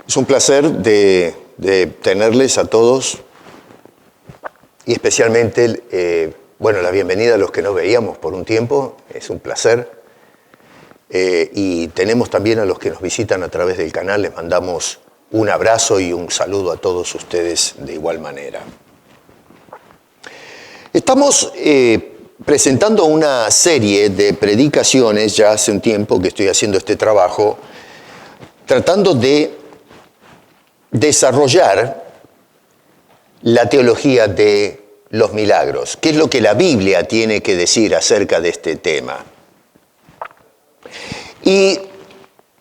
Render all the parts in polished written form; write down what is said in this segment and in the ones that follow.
Es un placer de tenerles a todos y especialmente, la bienvenida a los que no veíamos por un tiempo. Es un placer. Y tenemos también a los que nos visitan a través del canal. Les mandamos un abrazo y un saludo a todos ustedes de igual manera. Estamos presentando una serie de predicaciones, ya hace un tiempo que estoy haciendo este trabajo, tratando de desarrollar la teología de los milagros. ¿Qué es lo que la Biblia tiene que decir acerca de este tema? Y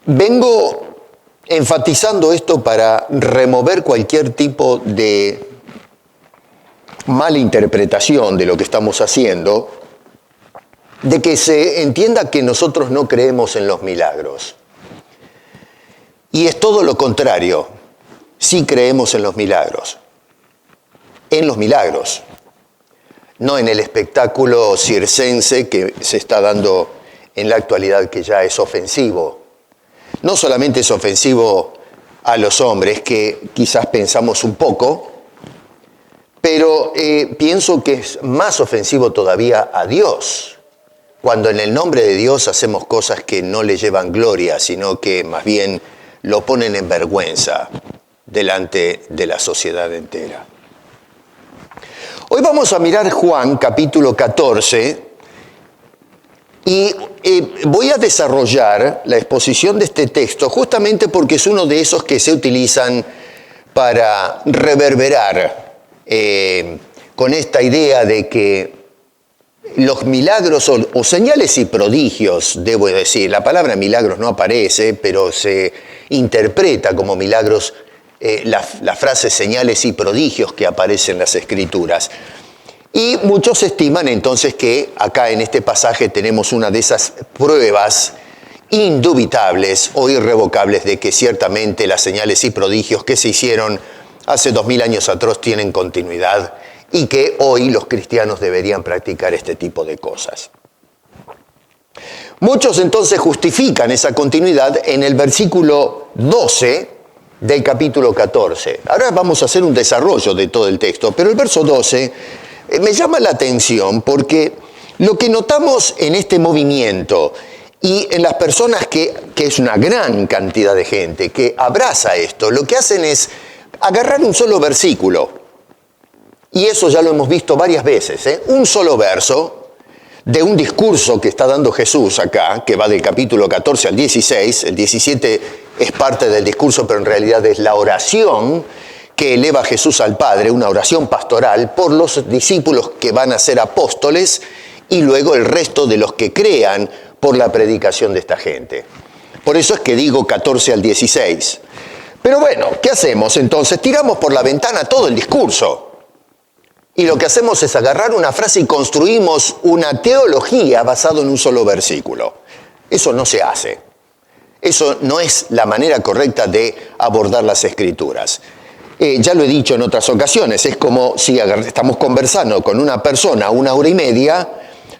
vengo enfatizando esto para remover cualquier tipo de mala interpretación de lo que estamos haciendo, de que se entienda que nosotros no creemos en los milagros. Y es todo lo contrario. Sí creemos en los milagros. En los milagros. No en el espectáculo circense que se está dando en la actualidad, que ya es ofensivo. No solamente es ofensivo a los hombres, que quizás pensamos un poco, pero pienso que es más ofensivo todavía a Dios, cuando en el nombre de Dios hacemos cosas que no le llevan gloria, sino que más bien lo ponen en vergüenza delante de la sociedad entera. Hoy vamos a mirar Juan capítulo 14 y voy a desarrollar la exposición de este texto justamente porque es uno de esos que se utilizan para reverberar con esta idea de que los milagros o señales y prodigios, debo decir, la palabra milagros no aparece, pero se interpreta como milagros la frase señales y prodigios que aparece en las Escrituras. Y muchos estiman entonces que acá en este pasaje tenemos una de esas pruebas indubitables o irrevocables de que ciertamente las señales y prodigios que se hicieron hace 2000 años atrás tienen continuidad y que hoy los cristianos deberían practicar este tipo de cosas. Muchos entonces justifican esa continuidad en el versículo 12 del capítulo 14. Ahora vamos a hacer un desarrollo de todo el texto, pero el verso 12 me llama la atención porque lo que notamos en este movimiento y en las personas que es una gran cantidad de gente que abraza esto, lo que hacen es agarrar un solo versículo. Y eso ya lo hemos visto varias veces, un solo verso de un discurso que está dando Jesús acá, que va del capítulo 14 al 16, el 17 es parte del discurso, pero en realidad es la oración que eleva Jesús al Padre, una oración pastoral por los discípulos que van a ser apóstoles y luego el resto de los que crean por la predicación de esta gente. Por eso es que digo 14 al 16. Pero bueno, ¿qué hacemos entonces? Tiramos por la ventana todo el discurso. Y lo que hacemos es agarrar una frase y construimos una teología basada en un solo versículo. Eso no se hace. Eso no es la manera correcta de abordar las Escrituras. Ya lo he dicho en otras ocasiones, es como si estamos conversando con una persona 1 hora y media,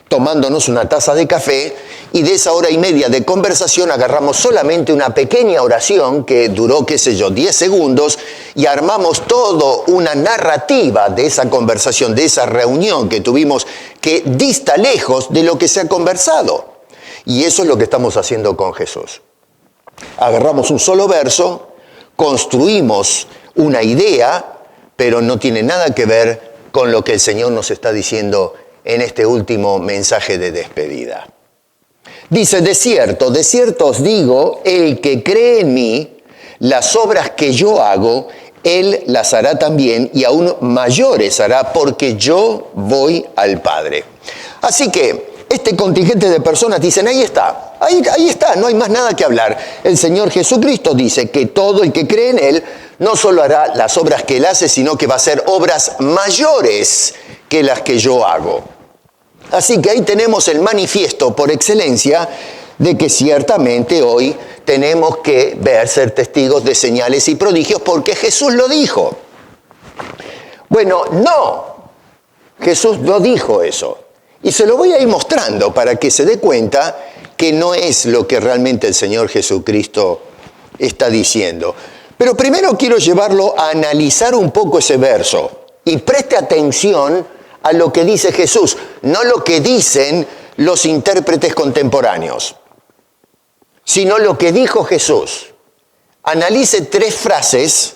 tomándonos una taza de café, y de esa hora y media de conversación agarramos solamente una pequeña oración que duró, 10 segundos, y armamos toda una narrativa de esa conversación, de esa reunión que tuvimos, que dista lejos de lo que se ha conversado. Y eso es lo que estamos haciendo con Jesús. Agarramos un solo verso, construimos una idea, pero no tiene nada que ver con lo que el Señor nos está diciendo en este último mensaje de despedida. Dice, de cierto os digo, el que cree en mí, las obras que yo hago, él las hará también y aún mayores hará, porque yo voy al Padre. Así que este contingente de personas dicen, ahí está, no hay más nada que hablar. El Señor Jesucristo dice que todo el que cree en Él no solo hará las obras que Él hace, sino que va a hacer obras mayores que las que yo hago. Así que ahí tenemos el manifiesto por excelencia de que ciertamente hoy tenemos que ser testigos de señales y prodigios porque Jesús lo dijo. Bueno, no, Jesús no dijo eso. Y se lo voy a ir mostrando para que se dé cuenta que no es lo que realmente el Señor Jesucristo está diciendo. Pero primero quiero llevarlo a analizar un poco ese verso. Y preste atención a lo que dice Jesús, no lo que dicen los intérpretes contemporáneos, sino lo que dijo Jesús. Analice 3 frases.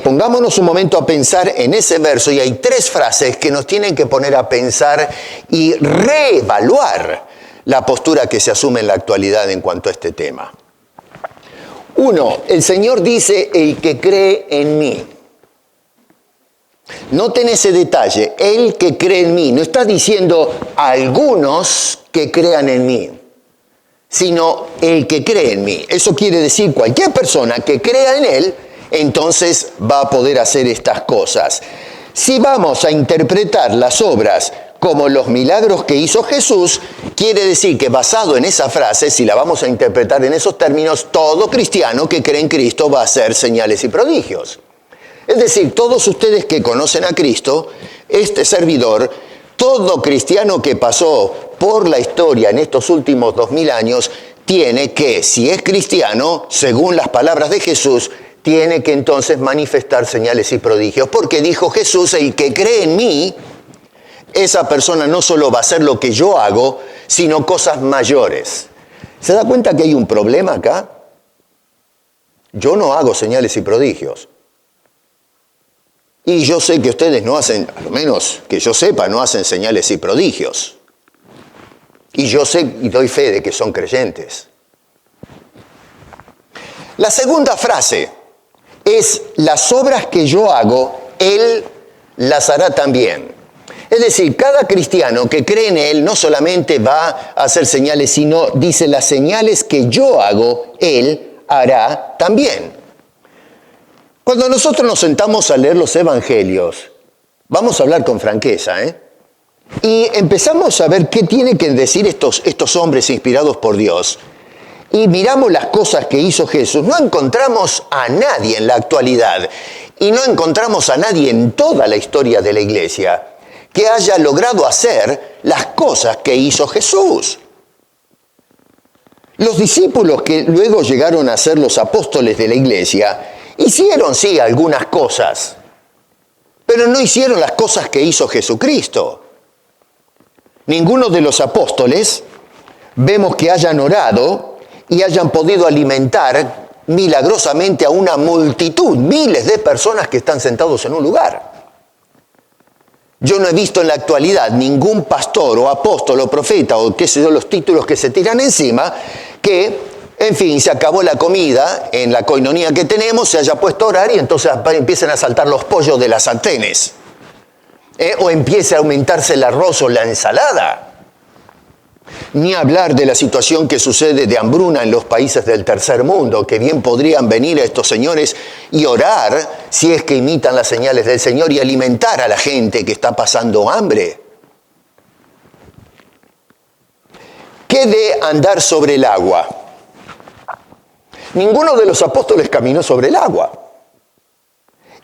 Pongámonos un momento a pensar en ese verso y hay 3 frases que nos tienen que poner a pensar y reevaluar la postura que se asume en la actualidad en cuanto a este tema. 1, el Señor dice, el que cree en mí. Noten ese detalle, el que cree en mí. No está diciendo algunos que crean en mí, sino el que cree en mí. Eso quiere decir cualquier persona que crea en Él, entonces va a poder hacer estas cosas. Si vamos a interpretar las obras como los milagros que hizo Jesús, quiere decir que basado en esa frase, si la vamos a interpretar en esos términos, todo cristiano que cree en Cristo va a hacer señales y prodigios. Es decir, todos ustedes que conocen a Cristo, este servidor, todo cristiano que pasó por la historia en estos últimos 2000 años, tiene que, si es cristiano, según las palabras de Jesús, tiene que entonces manifestar señales y prodigios. Porque dijo Jesús, el que cree en mí, esa persona no solo va a hacer lo que yo hago, sino cosas mayores. ¿Se da cuenta que hay un problema acá? Yo no hago señales y prodigios. Y yo sé que ustedes no hacen, a lo menos que yo sepa, no hacen señales y prodigios. Y yo sé y doy fe de que son creyentes. La segunda frase es, las obras que yo hago, Él las hará también. Es decir, cada cristiano que cree en Él no solamente va a hacer señales, sino dice, las señales que yo hago, Él hará también. Cuando nosotros nos sentamos a leer los evangelios, vamos a hablar con franqueza, y empezamos a ver qué tienen que decir estos hombres inspirados por Dios, y miramos las cosas que hizo Jesús, no encontramos a nadie en la actualidad, y no encontramos a nadie en toda la historia de la iglesia, que haya logrado hacer las cosas que hizo Jesús. Los discípulos que luego llegaron a ser los apóstoles de la iglesia, hicieron, sí, algunas cosas, pero no hicieron las cosas que hizo Jesucristo. Ninguno de los apóstoles vemos que hayan orado y hayan podido alimentar milagrosamente a una multitud, miles de personas que están sentados en un lugar. Yo no he visto en la actualidad ningún pastor o apóstol o profeta o qué sé yo, los títulos que se tiran encima, que, en fin, se acabó la comida en la coinonía que tenemos, se haya puesto a orar y entonces empiecen a saltar los pollos de las sartenes. O empiece a aumentarse el arroz o la ensalada. Ni hablar de la situación que sucede de hambruna en los países del tercer mundo, que bien podrían venir a estos señores y orar si es que imitan las señales del Señor y alimentar a la gente que está pasando hambre. ¿Qué de andar sobre el agua? Ninguno de los apóstoles caminó sobre el agua.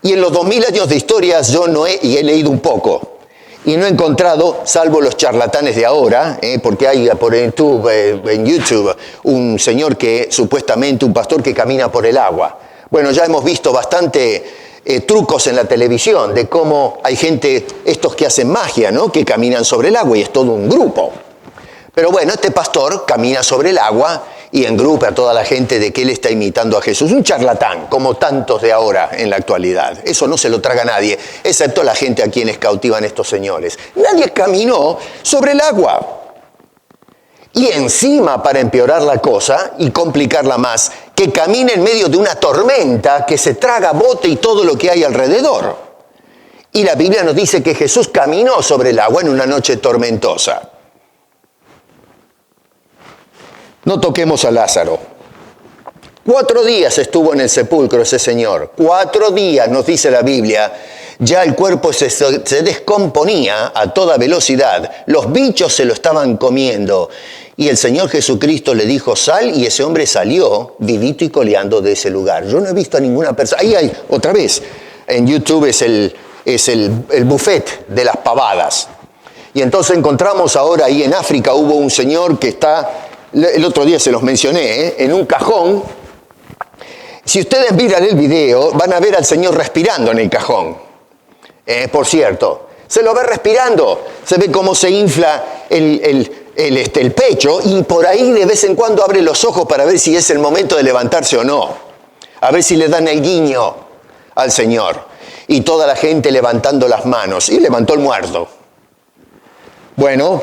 Y en los 2000 años de historia yo he leído un poco. Y no he encontrado, salvo los charlatanes de ahora, porque hay por YouTube, en YouTube, un señor que supuestamente, un pastor que camina por el agua. Bueno, ya hemos visto bastante trucos en la televisión de cómo hay gente, estos que hacen magia, ¿no?, que caminan sobre el agua y es todo un grupo. Pero bueno, este pastor camina sobre el agua y engrupa a toda la gente de que él está imitando a Jesús. Un charlatán, como tantos de ahora en la actualidad. Eso no se lo traga nadie, excepto la gente a quienes cautivan estos señores. Nadie caminó sobre el agua. Y encima, para empeorar la cosa y complicarla más, que camina en medio de una tormenta que se traga bote y todo lo que hay alrededor. Y la Biblia nos dice que Jesús caminó sobre el agua en una noche tormentosa. No toquemos a Lázaro. 4 días estuvo en el sepulcro ese señor. 4 días, nos dice la Biblia. Ya el cuerpo se descomponía a toda velocidad. Los bichos se lo estaban comiendo. Y el Señor Jesucristo le dijo, sal, y ese hombre salió vivito y coleando de ese lugar. Yo no he visto a ninguna persona. Ahí hay, otra vez, en YouTube es el buffet de las pavadas. Y entonces encontramos ahora ahí en África, hubo un señor que está, el otro día se los mencioné, en un cajón. Si ustedes miran el video, van a ver al señor respirando en el cajón. Por cierto, se lo ve respirando, se ve cómo se infla el pecho, y por ahí de vez en cuando abre los ojos para ver si es el momento de levantarse o no. A ver si le dan el guiño al Señor. Y toda la gente levantando las manos. Y levantó el muerto. Bueno,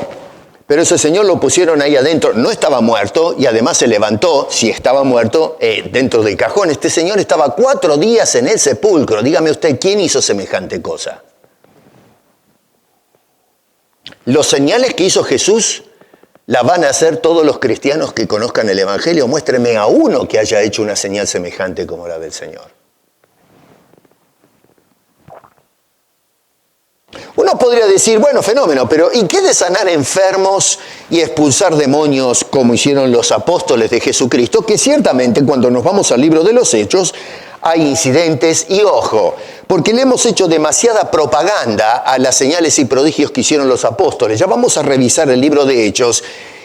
pero ese señor lo pusieron ahí adentro. No estaba muerto y además se levantó, si estaba muerto, dentro del cajón. Este señor estaba 4 días en el sepulcro. Dígame usted, ¿quién hizo semejante cosa? Los señales que hizo Jesús la van a hacer todos los cristianos que conozcan el Evangelio. Muéstreme a uno que haya hecho una señal semejante como la del Señor. Uno podría decir, bueno, fenómeno, pero ¿y qué de sanar enfermos y expulsar demonios como hicieron los apóstoles de Jesucristo? Que ciertamente cuando nos vamos al libro de los Hechos hay incidentes, y ojo, porque le hemos hecho demasiada propaganda a las señales y prodigios que hicieron los apóstoles. Ya vamos a revisar el libro de Hechos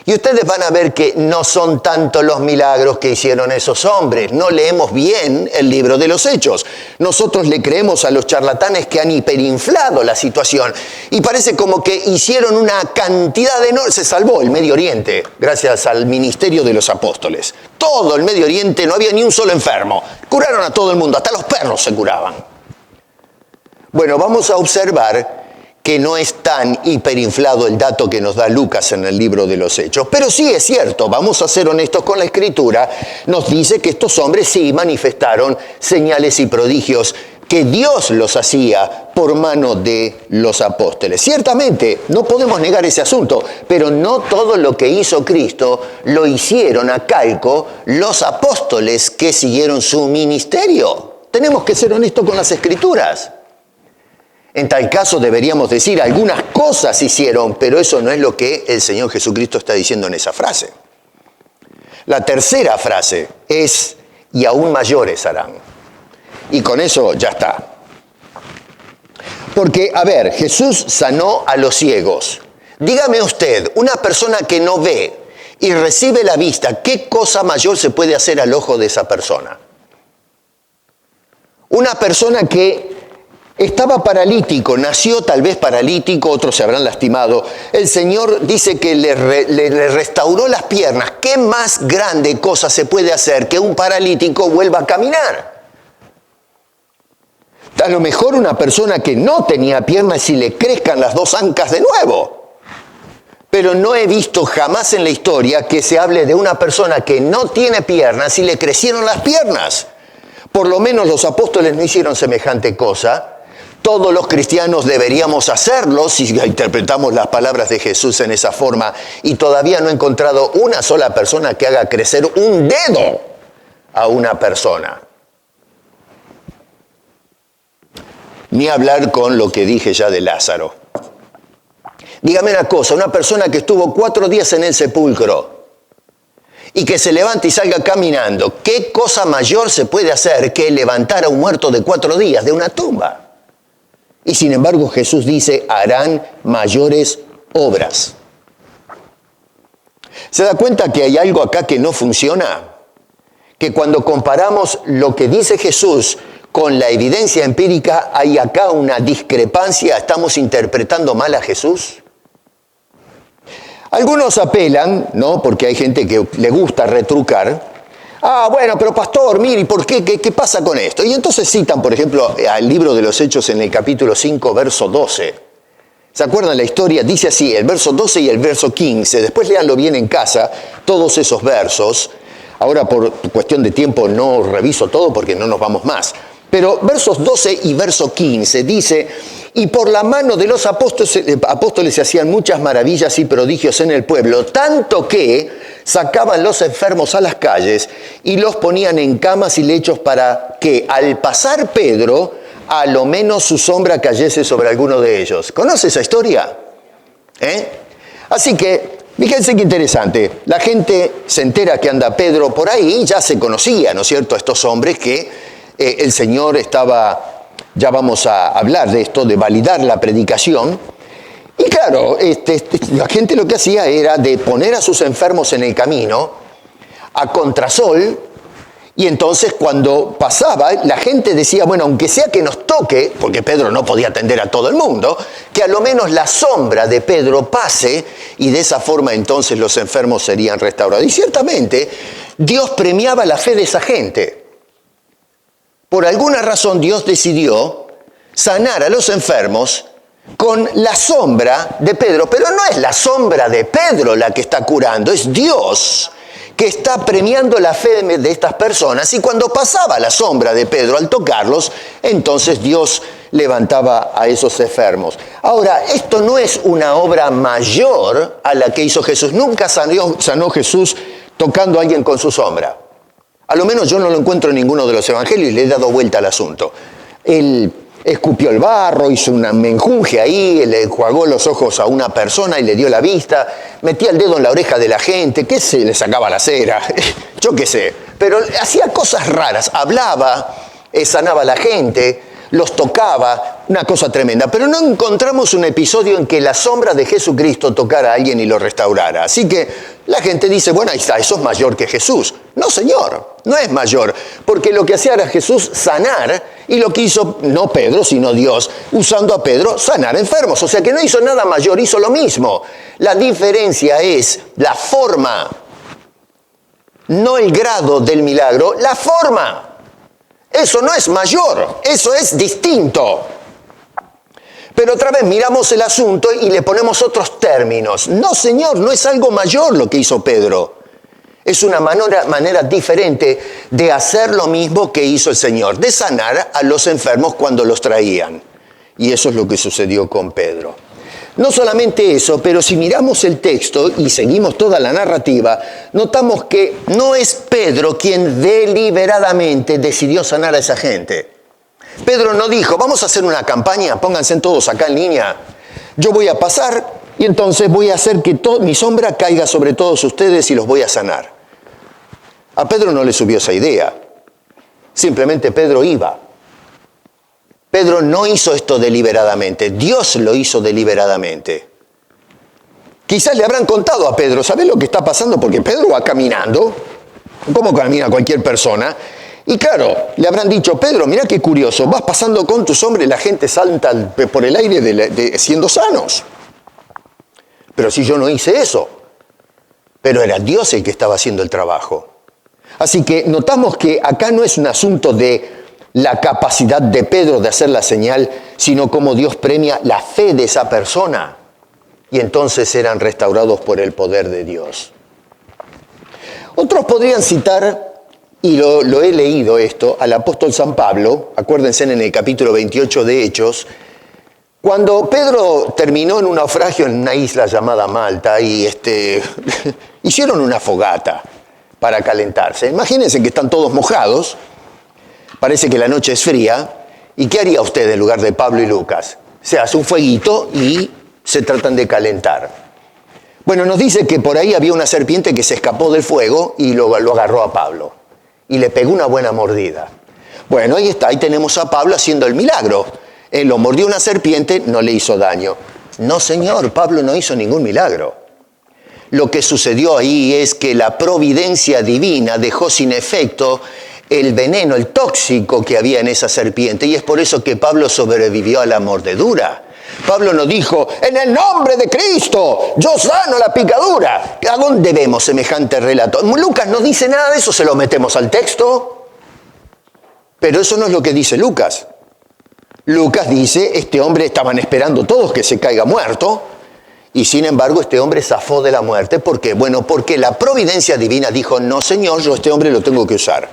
y ustedes van a ver que no son tanto los milagros que hicieron esos hombres. No leemos bien el libro de los Hechos. Nosotros le creemos a los charlatanes que han hiperinflado la situación. Y parece como que hicieron una cantidad enorme. Se salvó el Medio Oriente gracias al ministerio de los apóstoles. Todo el Medio Oriente, no había ni un solo enfermo. Curaron a todo el mundo, hasta los perros se curaban. Bueno, vamos a observar que no es tan hiperinflado el dato que nos da Lucas en el libro de los Hechos. Pero sí es cierto, vamos a ser honestos con la Escritura, nos dice que estos hombres sí manifestaron señales y prodigios que Dios los hacía por mano de los apóstoles. Ciertamente, no podemos negar ese asunto, pero no todo lo que hizo Cristo lo hicieron a calco los apóstoles que siguieron su ministerio. Tenemos que ser honestos con las Escrituras. En tal caso deberíamos decir, algunas cosas hicieron, pero eso no es lo que el Señor Jesucristo está diciendo en esa frase. La tercera frase es, y aún mayores harán. Y con eso ya está. Porque, a ver, Jesús sanó a los ciegos. Dígame usted, una persona que no ve y recibe la vista, ¿qué cosa mayor se puede hacer al ojo de esa persona? Una persona que estaba paralítico, nació tal vez paralítico, otros se habrán lastimado. El Señor dice que le restauró las piernas. ¿Qué más grande cosa se puede hacer que un paralítico vuelva a caminar? A lo mejor una persona que no tenía piernas y le crezcan las 2 ancas de nuevo. Pero no he visto jamás en la historia que se hable de una persona que no tiene piernas y le crecieron las piernas. Por lo menos los apóstoles no hicieron semejante cosa. Todos los cristianos deberíamos hacerlo si interpretamos las palabras de Jesús en esa forma, y todavía no he encontrado una sola persona que haga crecer un dedo a una persona. Ni hablar con lo que dije ya de Lázaro. Dígame una cosa, una persona que estuvo 4 días en el sepulcro y que se levante y salga caminando, ¿qué cosa mayor se puede hacer que levantar a un muerto de 4 días de una tumba? Y sin embargo Jesús dice, harán mayores obras. ¿Se da cuenta que hay algo acá que no funciona? Que cuando comparamos lo que dice Jesús con la evidencia empírica, hay acá una discrepancia, estamos interpretando mal a Jesús. Algunos apelan, ¿no? Porque hay gente que le gusta retrucar. Ah, bueno, pero pastor, mire, ¿por qué? ¿Qué pasa con esto? Y entonces citan, por ejemplo, al libro de los Hechos en el capítulo 5, verso 12. ¿Se acuerdan la historia? Dice así, el verso 12 y el verso 15. Después léanlo bien en casa, todos esos versos. Ahora, por cuestión de tiempo, no reviso todo porque no nos vamos más. Pero versos 12 y verso 15 dice: y por la mano de los apóstoles se hacían muchas maravillas y prodigios en el pueblo, tanto que sacaban los enfermos a las calles y los ponían en camas y lechos para que al pasar Pedro, a lo menos su sombra cayese sobre alguno de ellos. ¿Conoce esa historia? Así que, fíjense qué interesante. La gente se entera que anda Pedro por ahí, ya se conocía, ¿no es cierto?, estos hombres que el Señor estaba, ya vamos a hablar de esto, de validar la predicación. Y claro, la gente lo que hacía era de poner a sus enfermos en el camino, a contrasol, y entonces cuando pasaba, la gente decía, bueno, aunque sea que nos toque, porque Pedro no podía atender a todo el mundo, que a lo menos la sombra de Pedro pase, y de esa forma entonces los enfermos serían restaurados. Y ciertamente, Dios premiaba la fe de esa gente. Por alguna razón Dios decidió sanar a los enfermos con la sombra de Pedro. Pero no es la sombra de Pedro la que está curando, es Dios que está premiando la fe de estas personas. Y cuando pasaba la sombra de Pedro al tocarlos, entonces Dios levantaba a esos enfermos. Ahora, esto no es una obra mayor a la que hizo Jesús. Nunca sanó Jesús tocando a alguien con su sombra. A lo menos yo no lo encuentro en ninguno de los evangelios y le he dado vuelta al asunto. Él escupió el barro, hizo un menjunje ahí, le enjuagó los ojos a una persona y le dio la vista, metía el dedo en la oreja de la gente, qué sé, le sacaba la cera, yo qué sé. Pero hacía cosas raras, hablaba, sanaba a la gente, los tocaba, una cosa tremenda. Pero no encontramos un episodio en que la sombra de Jesucristo tocara a alguien y lo restaurara. Así que la gente dice, bueno, ahí está, eso es mayor que Jesús. No, señor, no es mayor, porque lo que hacía era Jesús sanar, y lo que hizo, no Pedro, sino Dios, usando a Pedro, sanar enfermos. O sea que no hizo nada mayor, hizo lo mismo. La diferencia es la forma, no el grado del milagro, la forma. Eso no es mayor, eso es distinto. Pero otra vez miramos el asunto y le ponemos otros términos. No, señor, no es algo mayor lo que hizo Pedro. Es una manera diferente de hacer lo mismo que hizo el Señor, de sanar a los enfermos cuando los traían. Y eso es lo que sucedió con Pedro. No solamente eso, pero si miramos el texto y seguimos toda la narrativa, notamos que no es Pedro quien deliberadamente decidió sanar a esa gente. Pedro no dijo, vamos a hacer una campaña, pónganse todos acá en línea, yo voy a pasar y entonces voy a hacer que mi sombra caiga sobre todos ustedes y los voy a sanar. A Pedro no le subió esa idea, simplemente Pedro iba. Pedro no hizo esto deliberadamente, Dios lo hizo deliberadamente. Quizás le habrán contado a Pedro, ¿sabes lo que está pasando? Porque Pedro va caminando, como camina cualquier persona, y claro, le habrán dicho, Pedro, mira qué curioso, vas pasando con tu sombra y la gente salta por el aire siendo sanos. Pero si yo no hice eso, pero era Dios el que estaba haciendo el trabajo. Así que notamos que acá no es un asunto de la capacidad de Pedro de hacer la señal, sino cómo Dios premia la fe de esa persona. Y entonces eran restaurados por el poder de Dios. Otros podrían citar, y lo he leído esto, al apóstol San Pablo, acuérdense en el capítulo 28 de Hechos, cuando Pedro terminó en un naufragio en una isla llamada Malta y hicieron una fogata para calentarse. Imagínense que están todos mojados, parece que la noche es fría, ¿y qué haría usted en lugar de Pablo y Lucas? Se hace un fueguito y se tratan de calentar. Bueno, nos dice que por ahí había una serpiente que se escapó del fuego y lo agarró a Pablo y le pegó una buena mordida. Bueno, ahí está, ahí tenemos a Pablo haciendo el milagro. Él lo mordió una serpiente, no le hizo daño. No, señor, Pablo no hizo ningún milagro. Lo que sucedió ahí es que la providencia divina dejó sin efecto el veneno, el tóxico que había en esa serpiente, y es por eso que Pablo sobrevivió a la mordedura. Pablo no dijo, en el nombre de Cristo, yo sano la picadura. ¿A dónde vemos semejante relato? Lucas no dice nada de eso, se lo metemos al texto. Pero eso no es lo que dice Lucas. Lucas dice, este hombre estaban esperando todos que se caiga muerto, y sin embargo este hombre zafó de la muerte. ¿Por qué? Bueno, porque la providencia divina dijo, no señor, yo a este hombre lo tengo que usar.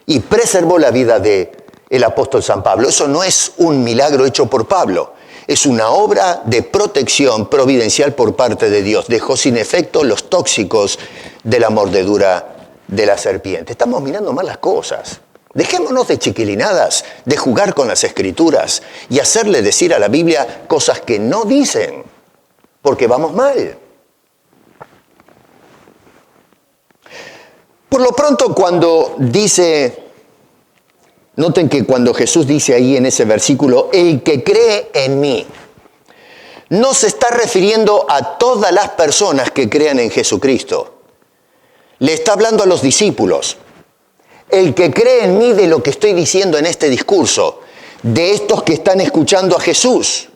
Y preservó la vida de el apóstol San Pablo. Eso no es un milagro hecho por Pablo. Es una obra de protección providencial por parte de Dios. Dejó sin efecto los tóxicos de la mordedura de la serpiente. Estamos mirando mal las cosas. Dejémonos de chiquilinadas, de jugar con las Escrituras y hacerle decir a la Biblia cosas que no dicen, porque vamos mal. Por lo pronto, cuando dice, noten que cuando Jesús dice ahí en ese versículo, el que cree en mí, no se está refiriendo a todas las personas que crean en Jesucristo. Le está hablando a los discípulos. El que cree en mí de lo que estoy diciendo en este discurso, de estos que están escuchando a Jesús.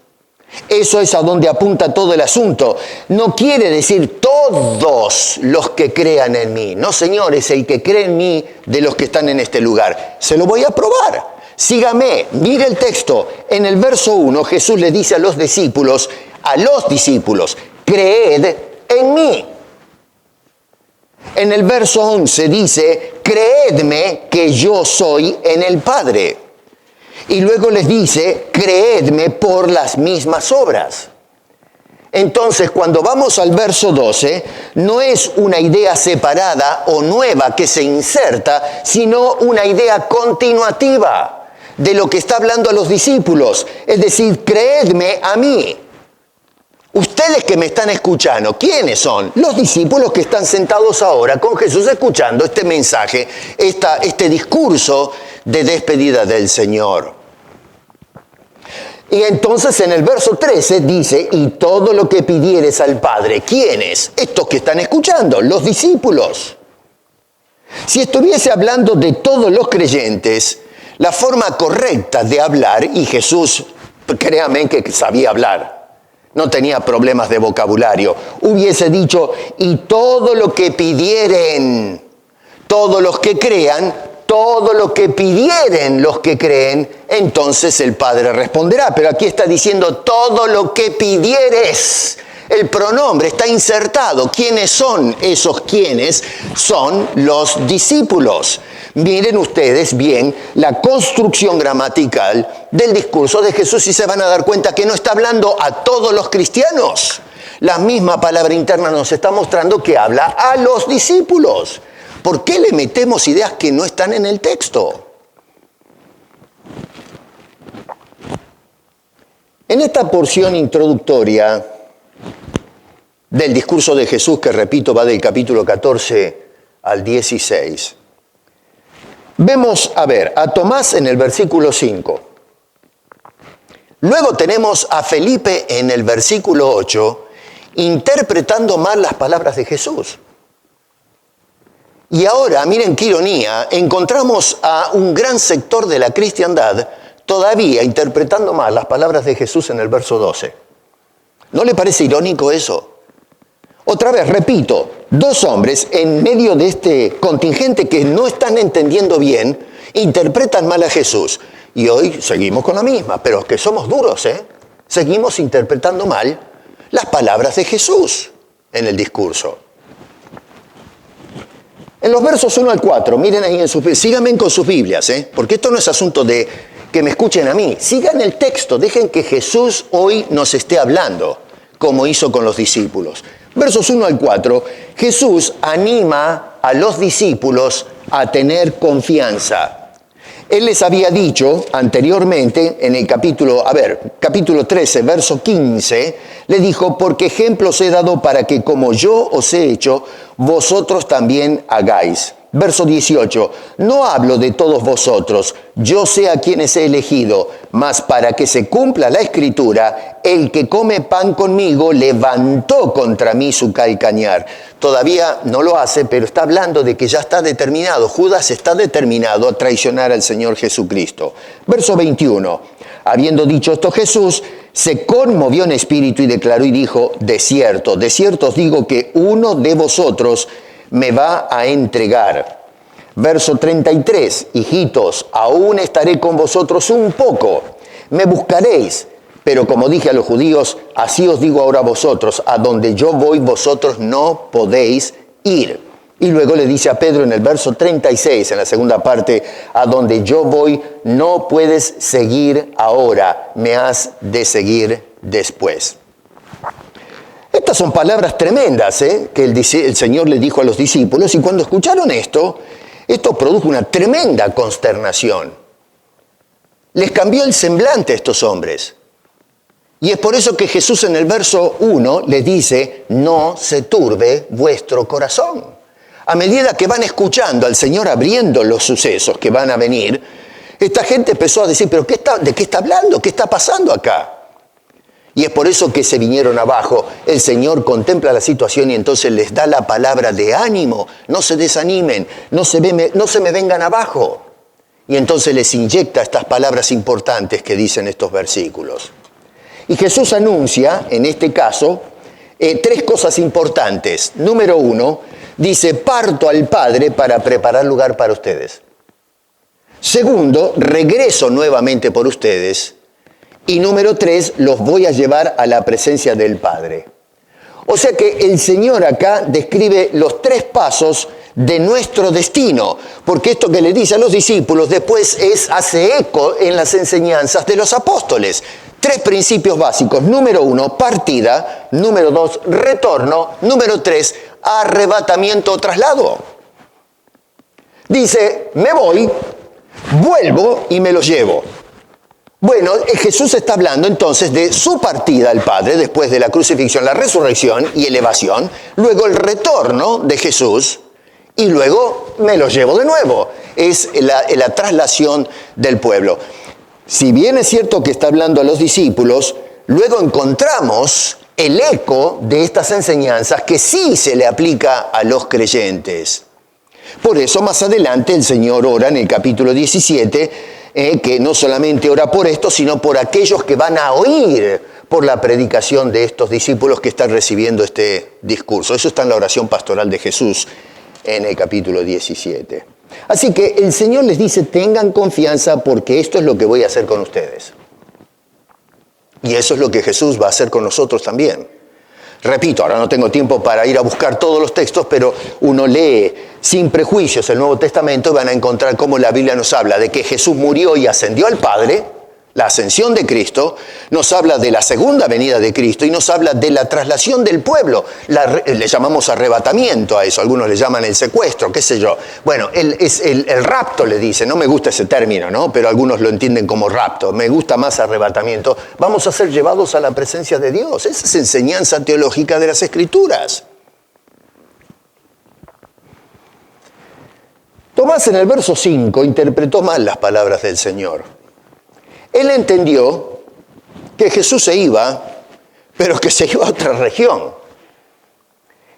Eso es a donde apunta todo el asunto. No quiere decir todos los que crean en mí. No, señores, el que cree en mí de los que están en este lugar. Se lo voy a probar. Sígame, mire el texto. En el verso 1 Jesús le dice a los discípulos, creed en mí. En el verso 11 dice, creedme que yo soy en el Padre. Y luego les dice, creedme por las mismas obras. Entonces, cuando vamos al verso 12, no es una idea separada o nueva que se inserta, sino una idea continuativa de lo que está hablando a los discípulos. Es decir, creedme a mí. Ustedes que me están escuchando, ¿quiénes son? Los discípulos que están sentados ahora con Jesús escuchando este mensaje, este discurso de despedida del Señor. Y entonces en el verso 13 dice, y todo lo que pidieres al Padre, ¿quiénes? Estos que están escuchando, los discípulos. Si estuviese hablando de todos los creyentes, la forma correcta de hablar, y Jesús, créame que sabía hablar, no tenía problemas de vocabulario, hubiese dicho, y todo lo que pidieren, todos los que crean, todo lo que pidieren los que creen, entonces el Padre responderá. Pero aquí está diciendo todo lo que pidieres. El pronombre está insertado. ¿Quiénes son esos quiénes? Son los discípulos. Miren ustedes bien la construcción gramatical del discurso de Jesús y se van a dar cuenta que no está hablando a todos los cristianos. La misma palabra interna nos está mostrando que habla a los discípulos. ¿Por qué le metemos ideas que no están en el texto? En esta porción introductoria del discurso de Jesús, que repito va del capítulo 14 al 16, vemos, a Tomás en el versículo 5. Luego tenemos a Felipe en el versículo 8, interpretando mal las palabras de Jesús. Y ahora, miren qué ironía, encontramos a un gran sector de la cristiandad todavía interpretando mal las palabras de Jesús en el verso 12. ¿No le parece irónico eso? Otra vez, repito, dos hombres en medio de este contingente que no están entendiendo bien, interpretan mal a Jesús. Y hoy seguimos con la misma, pero es que somos duros, Seguimos interpretando mal las palabras de Jesús en el discurso. En los versos 1 al 4, miren ahí síganme con sus Biblias, porque esto no es asunto de que me escuchen a mí. Sigan el texto, dejen que Jesús hoy nos esté hablando, como hizo con los discípulos. Versos 1 al 4, Jesús anima a los discípulos a tener confianza. Él les había dicho anteriormente en el capítulo 13, verso 15, le dijo, porque ejemplos he dado para que como yo os he hecho, vosotros también hagáis. Verso 18, no hablo de todos vosotros, yo sé a quienes he elegido, mas para que se cumpla la Escritura, el que come pan conmigo levantó contra mí su calcañar. Todavía no lo hace, pero está hablando de que ya está determinado, Judas está determinado a traicionar al Señor Jesucristo. Verso 21, habiendo dicho esto Jesús, se conmovió en espíritu y declaró y dijo, de cierto os digo que uno de vosotros me va a entregar. Verso 33, hijitos, aún estaré con vosotros un poco, me buscaréis, pero como dije a los judíos, así os digo ahora a vosotros, a donde yo voy vosotros no podéis ir. Y luego le dice a Pedro en el verso 36, en la segunda parte, a donde yo voy, no puedes seguir ahora, me has de seguir después. Estas son palabras tremendas, que el Señor le dijo a los discípulos, y cuando escucharon esto produjo una tremenda consternación. Les cambió el semblante a estos hombres. Y es por eso que Jesús en el verso 1 les dice, no se turbe vuestro corazón. A medida que van escuchando al Señor abriendo los sucesos que van a venir, esta gente empezó a decir, ¿pero de qué está hablando? ¿Qué está pasando acá? Y es por eso que se vinieron abajo. El Señor contempla la situación y entonces les da la palabra de ánimo. No se desanimen, no se me vengan abajo. Y entonces les inyecta estas palabras importantes que dicen estos versículos. Y Jesús anuncia, en este caso, tres cosas importantes. Número 1, dice, parto al Padre para preparar lugar para ustedes. Segundo, regreso nuevamente por ustedes. Y número 3, los voy a llevar a la presencia del Padre. O sea que el Señor acá describe los 3 pasos de nuestro destino, porque esto que le dice a los discípulos después hace eco en las enseñanzas de los apóstoles. 3 principios básicos. Número 1, partida. Número 2, retorno. Número 3, arrebatamiento o traslado. Dice, me voy, vuelvo y me los llevo. Bueno, Jesús está hablando entonces de su partida al Padre después de la crucifixión, la resurrección y elevación, luego el retorno de Jesús y luego me los llevo de nuevo. Es la traslación del pueblo. Si bien es cierto que está hablando a los discípulos, luego encontramos el eco de estas enseñanzas que sí se le aplica a los creyentes. Por eso más adelante el Señor ora en el capítulo 17, que no solamente ora por esto, sino por aquellos que van a oír por la predicación de estos discípulos que están recibiendo este discurso. Eso está en la oración pastoral de Jesús en el capítulo 17. Así que el Señor les dice, tengan confianza porque esto es lo que voy a hacer con ustedes. Y eso es lo que Jesús va a hacer con nosotros también. Repito, ahora no tengo tiempo para ir a buscar todos los textos, pero uno lee sin prejuicios el Nuevo Testamento y van a encontrar cómo la Biblia nos habla de que Jesús murió y ascendió al Padre, la ascensión de Cristo, nos habla de la segunda venida de Cristo y nos habla de la traslación del pueblo. Le llamamos arrebatamiento a eso, algunos le llaman el secuestro, qué sé yo. Bueno, es el rapto, le dice, no me gusta ese término, ¿no? Pero algunos lo entienden como rapto, me gusta más arrebatamiento. Vamos a ser llevados a la presencia de Dios, esa es enseñanza teológica de las Escrituras. Tomás en el verso 5 interpretó mal las palabras del Señor. Él entendió que Jesús se iba, pero que se iba a otra región.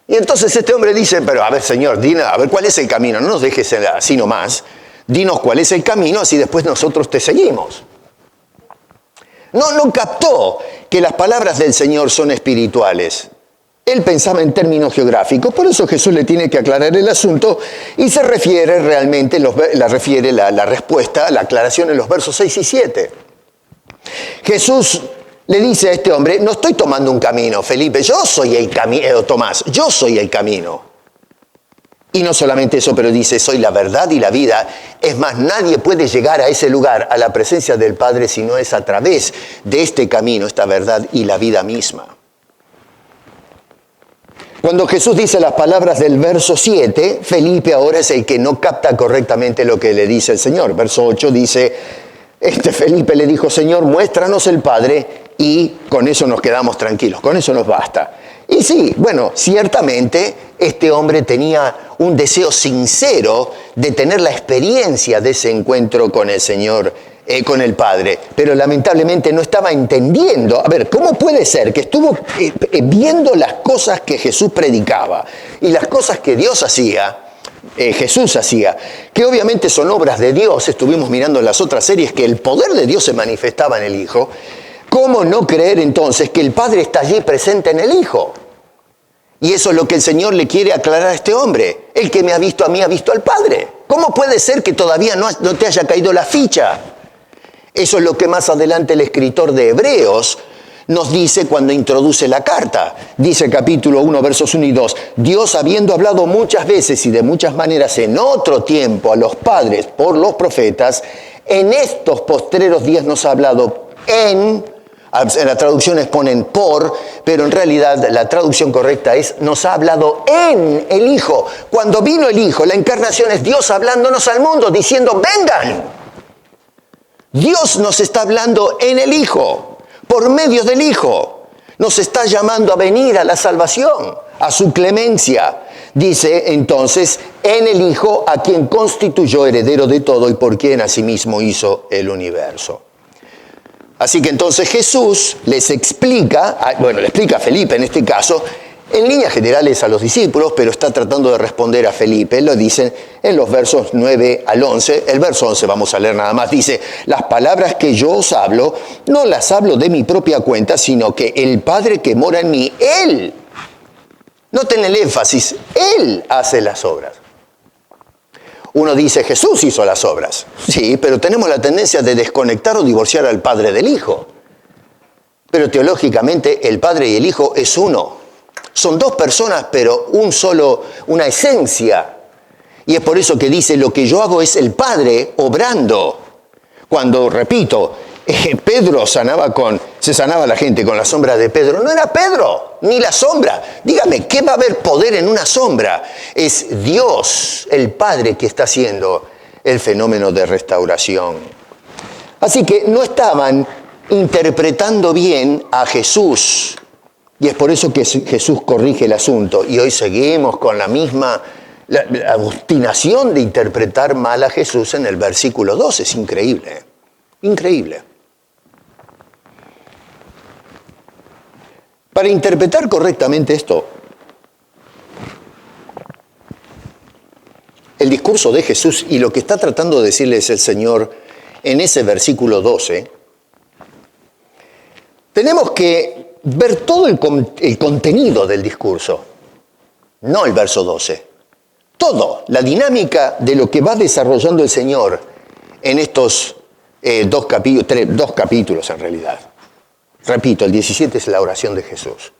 Y entonces este hombre dice, pero a ver, Señor, dinos, a ver cuál es el camino, no nos dejes así nomás, dinos cuál es el camino, así después nosotros te seguimos. No captó que las palabras del Señor son espirituales. Él pensaba en términos geográficos, por eso Jesús le tiene que aclarar el asunto y se refiere realmente, la respuesta, la aclaración en los versos 6 y 7. Jesús le dice a este hombre, no estoy tomando un camino, Felipe, yo soy el camino, Tomás, yo soy el camino. Y no solamente eso, pero dice, soy la verdad y la vida. Es más, nadie puede llegar a ese lugar, a la presencia del Padre, si no es a través de este camino, esta verdad y la vida misma. Cuando Jesús dice las palabras del verso 7, Felipe ahora es el que no capta correctamente lo que le dice el Señor. Verso 8 dice, Felipe le dijo, Señor, muéstranos el Padre y con eso nos quedamos tranquilos, con eso nos basta. Y sí, bueno, ciertamente este hombre tenía un deseo sincero de tener la experiencia de ese encuentro con el Señor, con el Padre, pero lamentablemente no estaba entendiendo. A ver, ¿cómo puede ser que estuvo viendo las cosas que Jesús predicaba y las cosas que Dios hacía, Jesús hacía, que obviamente son obras de Dios? Estuvimos mirando en las otras series que el poder de Dios se manifestaba en el Hijo. ¿Cómo no creer entonces que el Padre está allí presente en el Hijo? Y eso es lo que el Señor le quiere aclarar a este hombre. El que me ha visto a mí ha visto al Padre. ¿Cómo puede ser que todavía no te haya caído la ficha? Eso es lo que más adelante el escritor de Hebreos nos dice cuando introduce la carta. Dice capítulo 1, versos 1 y 2, Dios, habiendo hablado muchas veces y de muchas maneras en otro tiempo a los padres por los profetas, en estos postreros días nos ha hablado en las traducciones ponen por, pero en realidad la traducción correcta es nos ha hablado en el Hijo. Cuando vino el Hijo, la encarnación es Dios hablándonos al mundo, diciendo, vengan. Dios nos está hablando en el Hijo, por medio del Hijo. Nos está llamando a venir a la salvación, a su clemencia. Dice entonces, en el Hijo, a quien constituyó heredero de todo y por quien asimismo hizo el universo. Así que entonces Jesús les explica, le explica a Felipe en este caso, en líneas generales a los discípulos, pero está tratando de responder a Felipe. Lo dicen en los versos 9 al 11. El verso 11 vamos a leer nada más. Dice, las palabras que yo os hablo, no las hablo de mi propia cuenta, sino que el Padre que mora en mí, Él, noten el énfasis, Él hace las obras. Uno dice, Jesús hizo las obras. Sí, pero tenemos la tendencia de desconectar o divorciar al Padre del Hijo. Pero teológicamente el Padre y el Hijo es uno. Son dos personas, pero una esencia. Y es por eso que dice, lo que yo hago es el Padre obrando. Cuando, repito, Pedro se sanaba la gente con la sombra de Pedro. No era Pedro, ni la sombra. Dígame, ¿qué va a haber poder en una sombra? Es Dios, el Padre, que está haciendo el fenómeno de restauración. Así que no estaban interpretando bien a Jesús. Y es por eso que Jesús corrige el asunto. Y hoy seguimos con la misma la obstinación de interpretar mal a Jesús en el versículo 2. Es increíble. Increíble. Para interpretar correctamente esto, el discurso de Jesús y lo que está tratando de decirles el Señor en ese versículo 12, tenemos que ver todo el contenido del discurso, no el verso 12. Todo, la dinámica de lo que va desarrollando el Señor en estos dos capítulos en realidad. Repito, el 17 es la oración de Jesús.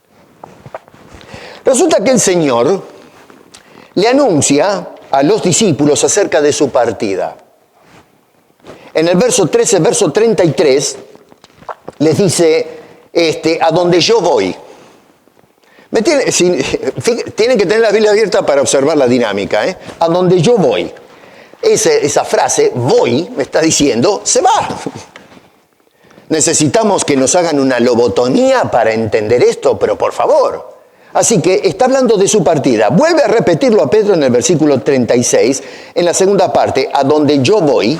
Resulta que el Señor le anuncia a los discípulos acerca de su partida. En el verso 13, verso 33, les dice, a donde yo voy. Tienen que tener la Biblia abierta para observar la dinámica, a donde yo voy. Esa frase, voy, me está diciendo, se va. Necesitamos que nos hagan una lobotomía para entender esto, pero por favor. Así que está hablando de su partida. Vuelve a repetirlo a Pedro en el versículo 36, en la segunda parte, a donde yo voy.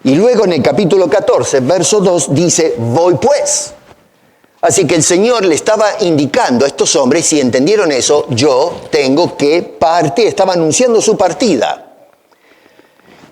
Y luego en el capítulo 14, verso 2, dice, voy pues. Así que el Señor le estaba indicando a estos hombres, si entendieron eso, yo tengo que partir. Estaba anunciando su partida.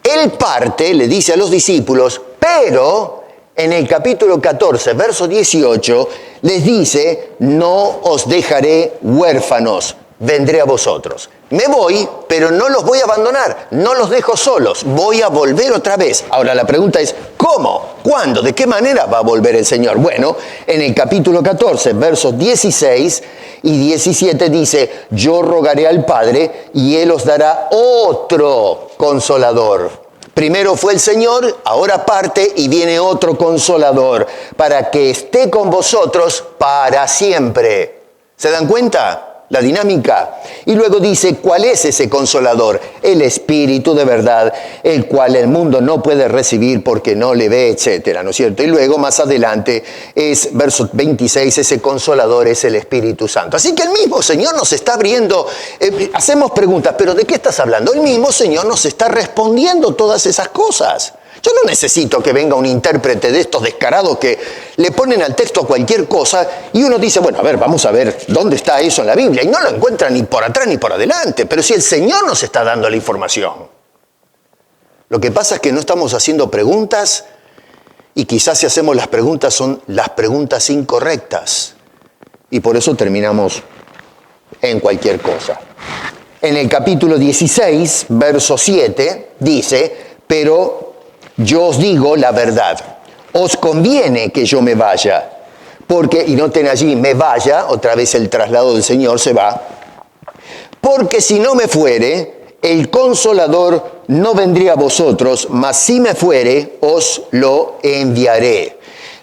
Él parte, le dice a los discípulos, pero en el capítulo 14, verso 18, les dice, no os dejaré huérfanos, vendré a vosotros. Me voy, pero no los voy a abandonar, no los dejo solos, voy a volver otra vez. Ahora la pregunta es, ¿cómo? ¿Cuándo? ¿De qué manera va a volver el Señor? Bueno, en el capítulo 14, versos 16 y 17 dice, yo rogaré al Padre y Él os dará otro consolador. Primero fue el Señor, ahora parte y viene otro consolador para que esté con vosotros para siempre. ¿Se dan cuenta? La dinámica. Y luego dice, ¿cuál es ese consolador? El Espíritu de verdad, el cual el mundo no puede recibir porque no le ve, etcétera, ¿no es cierto? Y luego más adelante es verso 26, ese consolador es el Espíritu Santo. Así que el mismo Señor nos está abriendo, hacemos preguntas, ¿pero de qué estás hablando? El mismo Señor nos está respondiendo todas esas cosas. Yo no necesito que venga un intérprete de estos descarados que le ponen al texto cualquier cosa y uno dice, bueno, a ver, vamos a ver dónde está eso en la Biblia. Y no lo encuentra ni por atrás ni por adelante. Pero si el Señor nos está dando la información. Lo que pasa es que no estamos haciendo preguntas y quizás si hacemos las preguntas son las preguntas incorrectas. Y por eso terminamos en cualquier cosa. En el capítulo 16, verso 7, dice, pero yo os digo la verdad, os conviene que yo me vaya, porque, y noten allí, me vaya, otra vez el traslado del Señor se va, porque si no me fuere, el Consolador no vendría a vosotros, mas si me fuere, os lo enviaré.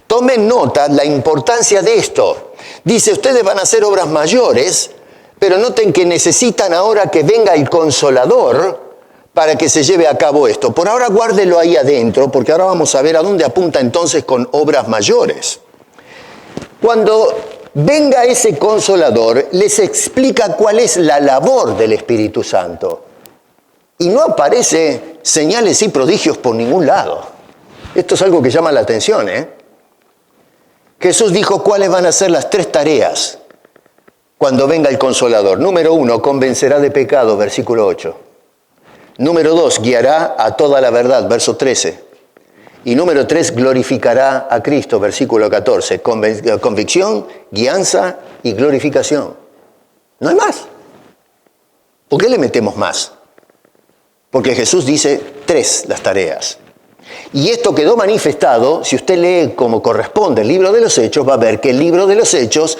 Tomen nota la importancia de esto. Dice, ustedes van a hacer obras mayores, pero noten que necesitan ahora que venga el Consolador para que se lleve a cabo esto. Por ahora guárdelo ahí adentro, porque ahora vamos a ver a dónde apunta entonces con obras mayores. Cuando venga ese Consolador, les explica cuál es la labor del Espíritu Santo. Y no aparece señales y prodigios por ningún lado. Esto es algo que llama la atención, Jesús dijo cuáles van a ser las 3 tareas cuando venga el Consolador. Número 1, convencerá de pecado, versículo 8. Número 2, guiará a toda la verdad, verso 13. Y número 3, glorificará a Cristo, versículo 14. Convicción, guianza y glorificación. No hay más. ¿Por qué le metemos más? Porque Jesús dice 3 las tareas. Y esto quedó manifestado, si usted lee como corresponde el libro de los Hechos, va a ver que el libro de los Hechos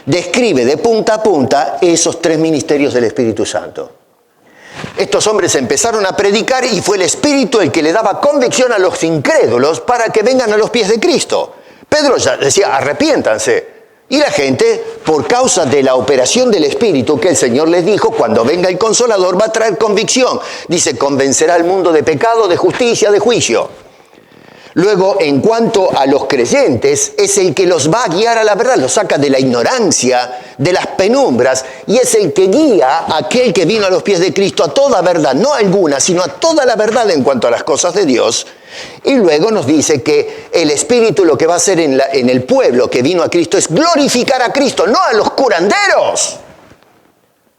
describe de punta a punta esos 3 ministerios del Espíritu Santo. Estos hombres empezaron a predicar y fue el Espíritu el que le daba convicción a los incrédulos para que vengan a los pies de Cristo. Pedro ya decía, arrepiéntanse. Y la gente, por causa de la operación del Espíritu que el Señor les dijo, cuando venga el Consolador va a traer convicción. Dice, convencerá al mundo de pecado, de justicia, de juicio. Luego, en cuanto a los creyentes, es el que los va a guiar a la verdad, los saca de la ignorancia, de las penumbras, y es el que guía a aquel que vino a los pies de Cristo a toda verdad, no a alguna, sino a toda la verdad en cuanto a las cosas de Dios. Y luego nos dice que el Espíritu lo que va a hacer en el pueblo que vino a Cristo es glorificar a Cristo, no a los curanderos,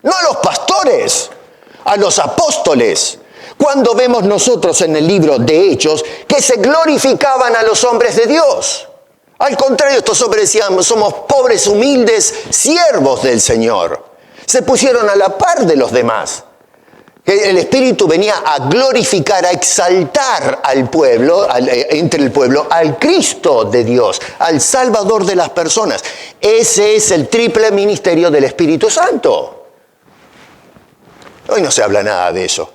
no a los pastores, a los apóstoles. Cuando vemos nosotros en el libro de Hechos que se glorificaban a los hombres de Dios. Al contrario, estos hombres decían, somos pobres, humildes, siervos del Señor. Se pusieron a la par de los demás. El Espíritu venía a glorificar, a exaltar al pueblo, entre el pueblo, al Cristo de Dios, al Salvador de las personas. Ese es el triple ministerio del Espíritu Santo. Hoy no se habla nada de eso.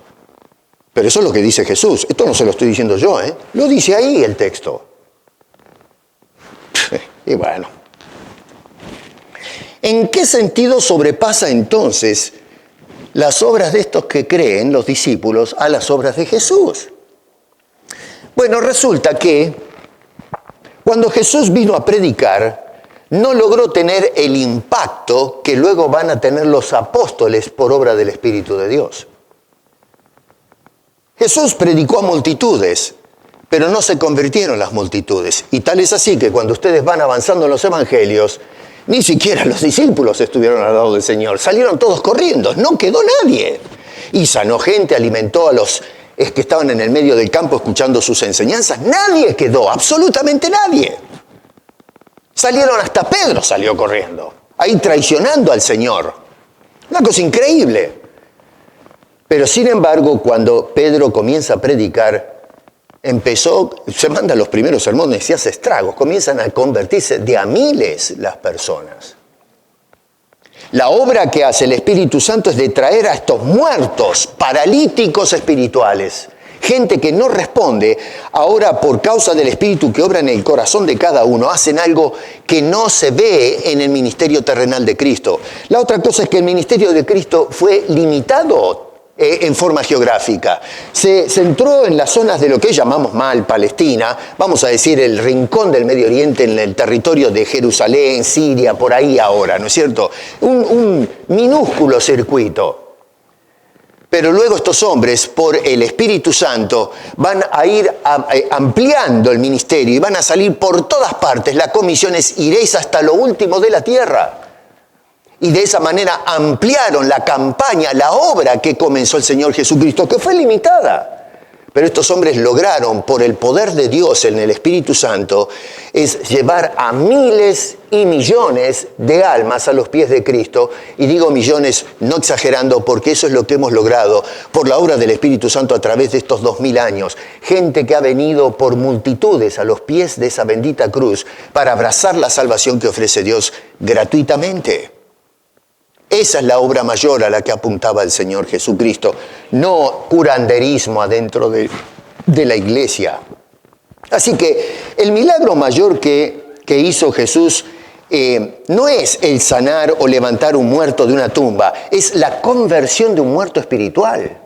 Pero eso es lo que dice Jesús. Esto no se lo estoy diciendo yo, Lo dice ahí el texto. Y bueno. ¿En qué sentido sobrepasa entonces las obras de estos que creen, los discípulos, a las obras de Jesús? Bueno, resulta que cuando Jesús vino a predicar, no logró tener el impacto que luego van a tener los apóstoles por obra del Espíritu de Dios. Jesús predicó a multitudes, pero no se convirtieron las multitudes. Y tal es así que cuando ustedes van avanzando en los evangelios, ni siquiera los discípulos estuvieron al lado del Señor. Salieron todos corriendo, no quedó nadie. Y sanó gente, alimentó a los que estaban en el medio del campo escuchando sus enseñanzas. Nadie quedó, absolutamente nadie. Salieron, hasta Pedro salió corriendo, ahí traicionando al Señor. Una cosa increíble. Pero sin embargo, cuando Pedro comienza a predicar, se mandan los primeros sermones y hace estragos, comienzan a convertirse de a miles las personas. La obra que hace el Espíritu Santo es de traer a estos muertos, paralíticos espirituales, gente que no responde, ahora por causa del Espíritu que obra en el corazón de cada uno, hacen algo que no se ve en el ministerio terrenal de Cristo. La otra cosa es que el ministerio de Cristo fue limitado en forma geográfica. Se centró en las zonas de lo que llamamos mal Palestina, vamos a decir el rincón del Medio Oriente, en el territorio de Jerusalén, Siria, por ahí ahora, ¿no es cierto? Un minúsculo circuito. Pero luego estos hombres, por el Espíritu Santo, van a ir ampliando el ministerio y van a salir por todas partes. La comisión es: iréis hasta lo último de la tierra. Y de esa manera ampliaron la campaña, la obra que comenzó el Señor Jesucristo, que fue limitada. Pero estos hombres lograron, por el poder de Dios en el Espíritu Santo, es llevar a miles y millones de almas a los pies de Cristo. Y digo millones, no exagerando, porque eso es lo que hemos logrado por la obra del Espíritu Santo a través de estos 2000 años. Gente que ha venido por multitudes a los pies de esa bendita cruz para abrazar la salvación que ofrece Dios gratuitamente. Esa es la obra mayor a la que apuntaba el Señor Jesucristo, no curanderismo adentro de la iglesia. Así que el milagro mayor que hizo Jesús no es el sanar o levantar un muerto de una tumba, es la conversión de un muerto espiritual.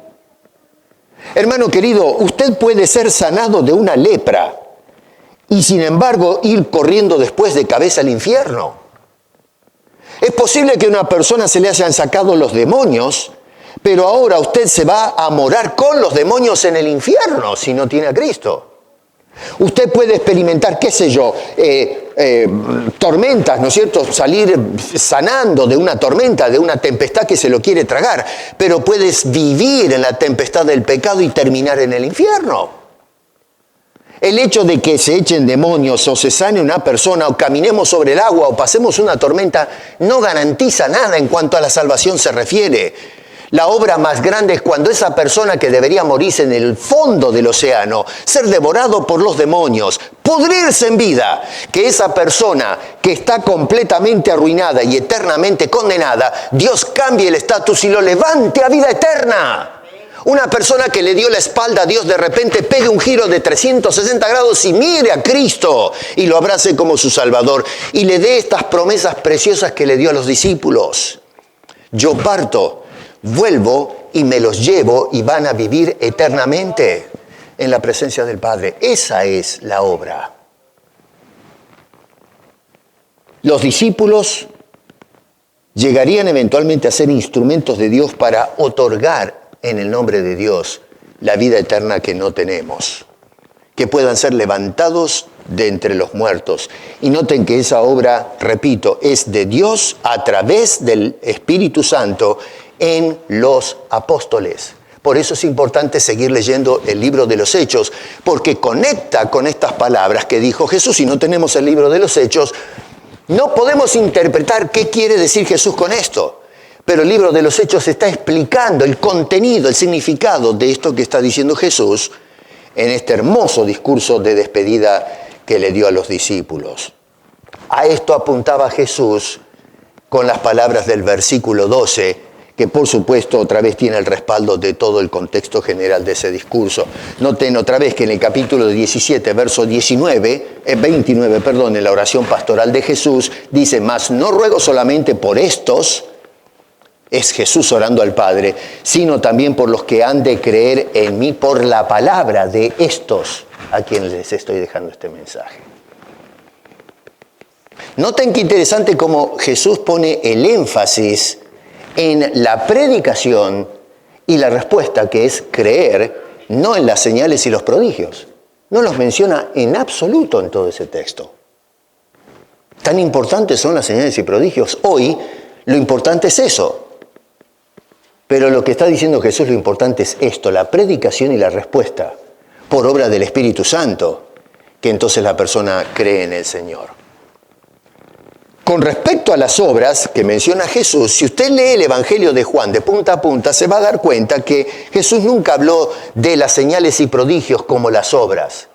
Hermano querido, usted puede ser sanado de una lepra y sin embargo ir corriendo después de cabeza al infierno. Es posible que a una persona se le hayan sacado los demonios, pero ahora usted se va a morar con los demonios en el infierno si no tiene a Cristo. Usted puede experimentar, qué sé yo, tormentas, ¿no es cierto? Salir sanando de una tormenta, de una tempestad que se lo quiere tragar, pero puedes vivir en la tempestad del pecado y terminar en el infierno. El hecho de que se echen demonios o se sane una persona o caminemos sobre el agua o pasemos una tormenta no garantiza nada en cuanto a la salvación se refiere. La obra más grande es cuando esa persona que debería morirse en el fondo del océano, ser devorado por los demonios, pudrirse en vida, que esa persona que está completamente arruinada y eternamente condenada, Dios cambie el estatus y lo levante a vida eterna. Una persona que le dio la espalda a Dios de repente pegue un giro de 360 grados y mire a Cristo y lo abrace como su Salvador y le dé estas promesas preciosas que le dio a los discípulos. Yo parto, vuelvo y me los llevo y van a vivir eternamente en la presencia del Padre. Esa es la obra. Los discípulos llegarían eventualmente a ser instrumentos de Dios para otorgar en el nombre de Dios la vida eterna que no tenemos, que puedan ser levantados de entre los muertos. Y noten que esa obra, repito, es de Dios a través del Espíritu Santo en los apóstoles. Por eso es importante seguir leyendo el libro de los Hechos, porque conecta con estas palabras que dijo Jesús. Si no tenemos el libro de los Hechos, no podemos interpretar qué quiere decir Jesús con esto. Pero el libro de los Hechos está explicando el contenido, el significado de esto que está diciendo Jesús en este hermoso discurso de despedida que le dio a los discípulos. A esto apuntaba Jesús con las palabras del versículo 12, que por supuesto otra vez tiene el respaldo de todo el contexto general de ese discurso. Noten otra vez que en el capítulo 17, verso 29, en la oración pastoral de Jesús, dice: mas no ruego solamente por estos, es Jesús orando al Padre, sino también por los que han de creer en mí por la palabra de estos a quienes les estoy dejando este mensaje. Noten qué interesante cómo Jesús pone el énfasis en la predicación y la respuesta, que es creer, no en las señales y los prodigios. No los menciona en absoluto en todo ese texto. Tan importantes son las señales y prodigios. Hoy lo importante es eso. Pero lo que está diciendo Jesús, lo importante es esto, la predicación y la respuesta por obra del Espíritu Santo, que entonces la persona cree en el Señor. Con respecto a las obras que menciona Jesús, si usted lee el Evangelio de Juan de punta a punta, se va a dar cuenta que Jesús nunca habló de las señales y prodigios como las obras,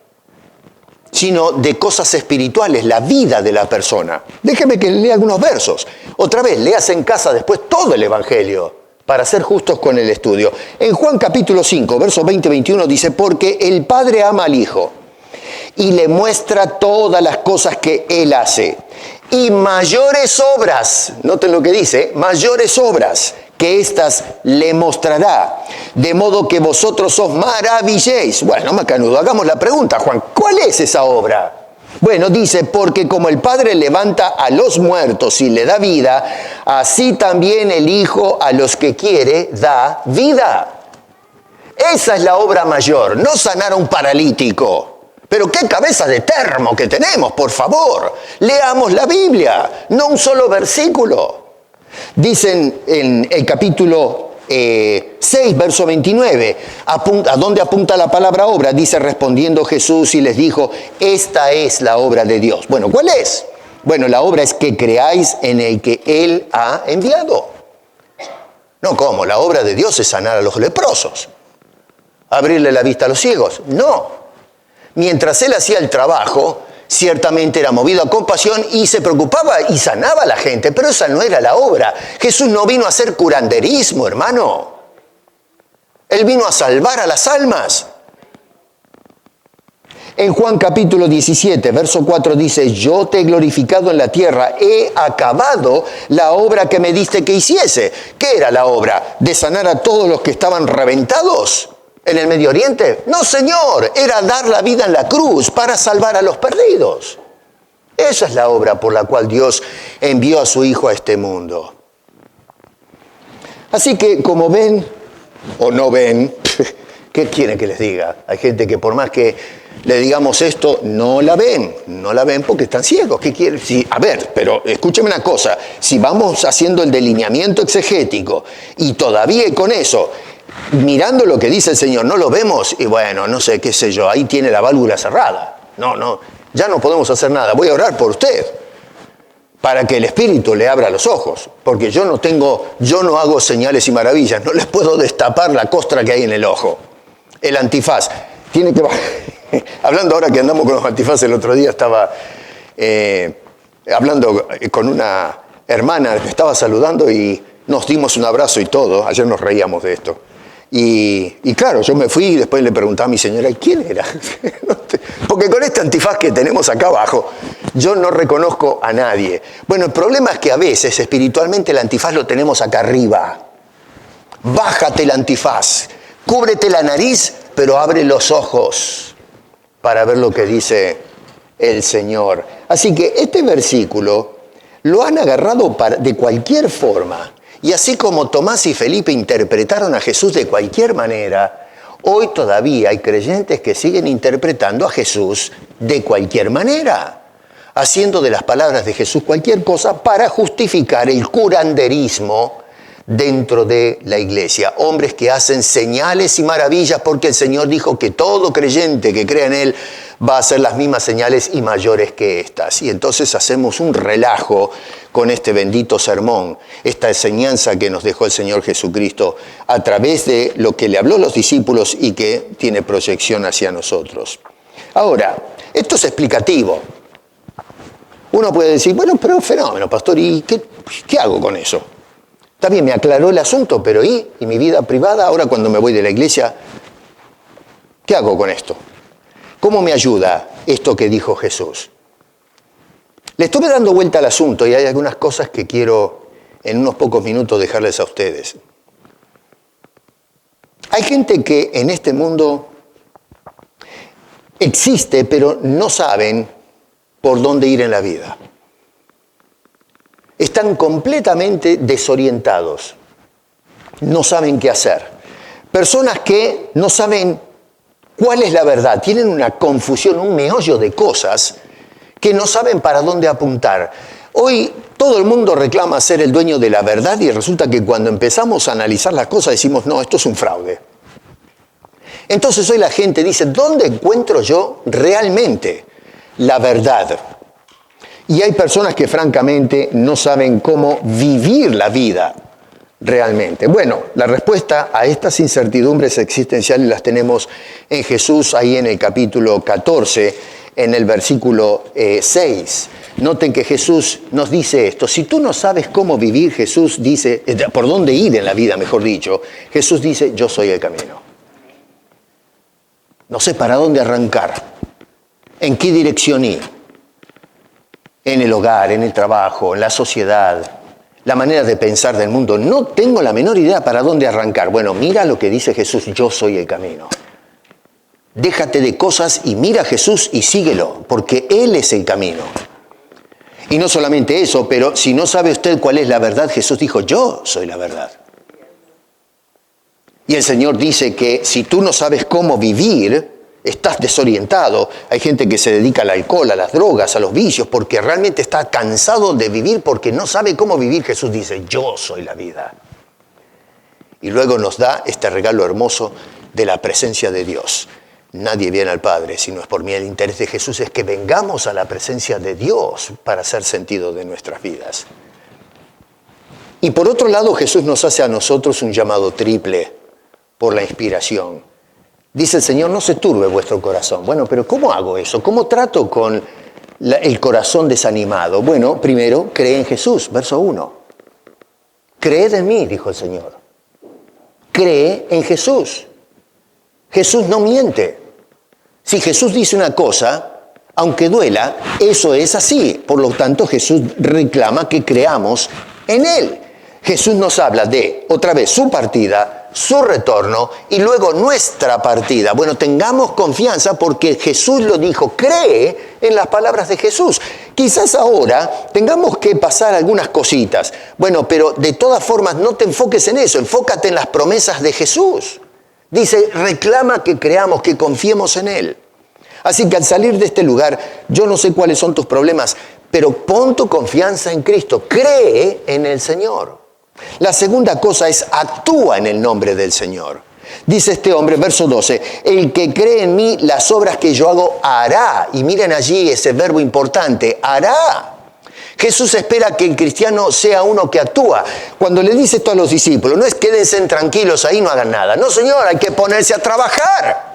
sino de cosas espirituales, la vida de la persona. Déjeme que lea algunos versos. Otra vez, léase en casa después todo el Evangelio, para ser justos con el estudio. En Juan capítulo 5, versos 20-21 dice: porque el Padre ama al Hijo y le muestra todas las cosas que Él hace. Y mayores obras, noten lo que dice, mayores obras que éstas le mostrará, de modo que vosotros os maravilléis. Bueno, macanudo, hagamos la pregunta, Juan, ¿cuál es esa obra? Bueno, dice: porque como el Padre levanta a los muertos y le da vida, así también el Hijo a los que quiere da vida. Esa es la obra mayor, no sanar a un paralítico. Pero qué cabeza de termo que tenemos, por favor. Leamos la Biblia, no un solo versículo. Dicen en el capítulo 6, verso 29, ¿a dónde apunta la palabra obra? Dice, respondiendo Jesús y les dijo, esta es la obra de Dios. Bueno, ¿cuál es? Bueno, la obra es que creáis en el que Él ha enviado. No, ¿cómo? La obra de Dios es sanar a los leprosos, abrirle la vista a los ciegos. No. Mientras Él hacía el trabajo, ciertamente era movido a compasión y se preocupaba y sanaba a la gente, pero esa no era la obra. Jesús no vino a hacer curanderismo, hermano. Él vino a salvar a las almas. En Juan capítulo 17, verso 4 dice, yo te he glorificado en la tierra, he acabado la obra que me diste que hiciese. ¿Qué era la obra? ¿De sanar a todos los que estaban reventados en el Medio Oriente? No, Señor, era dar la vida en la cruz para salvar a los perdidos. Esa es la obra por la cual Dios envió a su Hijo a este mundo. Así que, como ven o no ven, ¿qué quieren que les diga? Hay gente que por más que le digamos esto, no la ven porque están ciegos. ¿Qué quieren? Sí, a ver, pero escúcheme una cosa, si vamos haciendo el delineamiento exegético y todavía con eso, mirando lo que dice el Señor, no lo vemos y bueno, no sé, qué sé yo, ahí tiene la válvula cerrada. No, ya no podemos hacer nada. Voy a orar por usted para que el Espíritu le abra los ojos, porque yo no hago señales y maravillas, no les puedo destapar la costra que hay en el ojo. El antifaz tiene que... Hablando ahora que andamos con los antifaces, el otro día estaba hablando con una hermana que estaba saludando y nos dimos un abrazo y todo. Ayer nos reíamos de esto. Y claro, yo me fui y después le preguntaba a mi señora, ¿y quién era? Porque con este antifaz que tenemos acá abajo, yo no reconozco a nadie. Bueno, el problema es que a veces espiritualmente el antifaz lo tenemos acá arriba. Bájate el antifaz, cúbrete la nariz, pero abre los ojos para ver lo que dice el Señor. Así que este versículo lo han agarrado de cualquier forma. Y así como Tomás y Felipe interpretaron a Jesús de cualquier manera, hoy todavía hay creyentes que siguen interpretando a Jesús de cualquier manera, haciendo de las palabras de Jesús cualquier cosa para justificar el curanderismo dentro de la iglesia. Hombres que hacen señales y maravillas porque el Señor dijo que todo creyente que crea en Él va a hacer las mismas señales y mayores que estas. Y entonces hacemos un relajo con este bendito sermón, esta enseñanza que nos dejó el Señor Jesucristo a través de lo que le habló a los discípulos y que tiene proyección hacia nosotros. Ahora, esto es explicativo. Uno puede decir, bueno, pero fenómeno, pastor, ¿y qué hago con eso? Está bien, me aclaró el asunto, pero ¿y mi vida privada? Ahora cuando me voy de la iglesia, ¿qué hago con esto? ¿Cómo me ayuda esto que dijo Jesús? Le estuve dando vuelta al asunto y hay algunas cosas que quiero en unos pocos minutos dejarles a ustedes. Hay gente que en este mundo existe, pero no saben por dónde ir en la vida. Están completamente desorientados, no saben qué hacer. Personas que no saben cuál es la verdad, tienen una confusión, un meollo de cosas que no saben para dónde apuntar. Hoy todo el mundo reclama ser el dueño de la verdad y resulta que cuando empezamos a analizar las cosas decimos, no, esto es un fraude. Entonces hoy la gente dice, ¿dónde encuentro yo realmente la verdad? Y hay personas que francamente no saben cómo vivir la vida realmente. Bueno, la respuesta a estas incertidumbres existenciales las tenemos en Jesús, ahí en el capítulo 14, en el versículo 6. Noten que Jesús nos dice esto. Si tú no sabes cómo vivir, Jesús dice, por dónde ir en la vida, mejor dicho, Jesús dice, yo soy el camino. No sé para dónde arrancar, en qué dirección ir. En el hogar, en el trabajo, en la sociedad, la manera de pensar del mundo. No tengo la menor idea para dónde arrancar. Bueno, mira lo que dice Jesús, yo soy el camino. Déjate de cosas y mira a Jesús y síguelo, porque Él es el camino. Y no solamente eso, pero si no sabe usted cuál es la verdad, Jesús dijo, yo soy la verdad. Y el Señor dice que si tú no sabes cómo vivir, estás desorientado. Hay gente que se dedica al alcohol, a las drogas, a los vicios, porque realmente está cansado de vivir porque no sabe cómo vivir. Jesús dice, yo soy la vida. Y luego nos da este regalo hermoso de la presencia de Dios. Nadie viene al Padre si no es por mí. El interés de Jesús es que vengamos a la presencia de Dios para hacer sentido de nuestras vidas. Y por otro lado, Jesús nos hace a nosotros un llamado triple por la inspiración. Dice el Señor, no se turbe vuestro corazón. Bueno, pero ¿cómo hago eso? ¿Cómo trato con el corazón desanimado? Bueno, primero, cree en Jesús, verso 1. Creed en mí, dijo el Señor. Cree en Jesús. Jesús no miente. Si Jesús dice una cosa, aunque duela, eso es así. Por lo tanto, Jesús reclama que creamos en Él. Jesús nos habla de, otra vez, su partida, su retorno y luego nuestra partida. Bueno, tengamos confianza porque Jesús lo dijo. Cree en las palabras de Jesús. Quizás ahora tengamos que pasar algunas cositas. Bueno, pero de todas formas no te enfoques en eso. Enfócate en las promesas de Jesús. Dice, reclama que creamos, que confiemos en Él. Así que al salir de este lugar, yo no sé cuáles son tus problemas, pero pon tu confianza en Cristo. Cree en el Señor. La segunda cosa es actúa en el nombre del Señor. Dice este hombre, verso 12, el que cree en mí, las obras que yo hago, hará. Y miren allí ese verbo importante, hará. Jesús espera que el cristiano sea uno que actúa. Cuando le dice esto a los discípulos, no es quédense tranquilos ahí, no hagan nada. No, Señor, hay que ponerse a trabajar.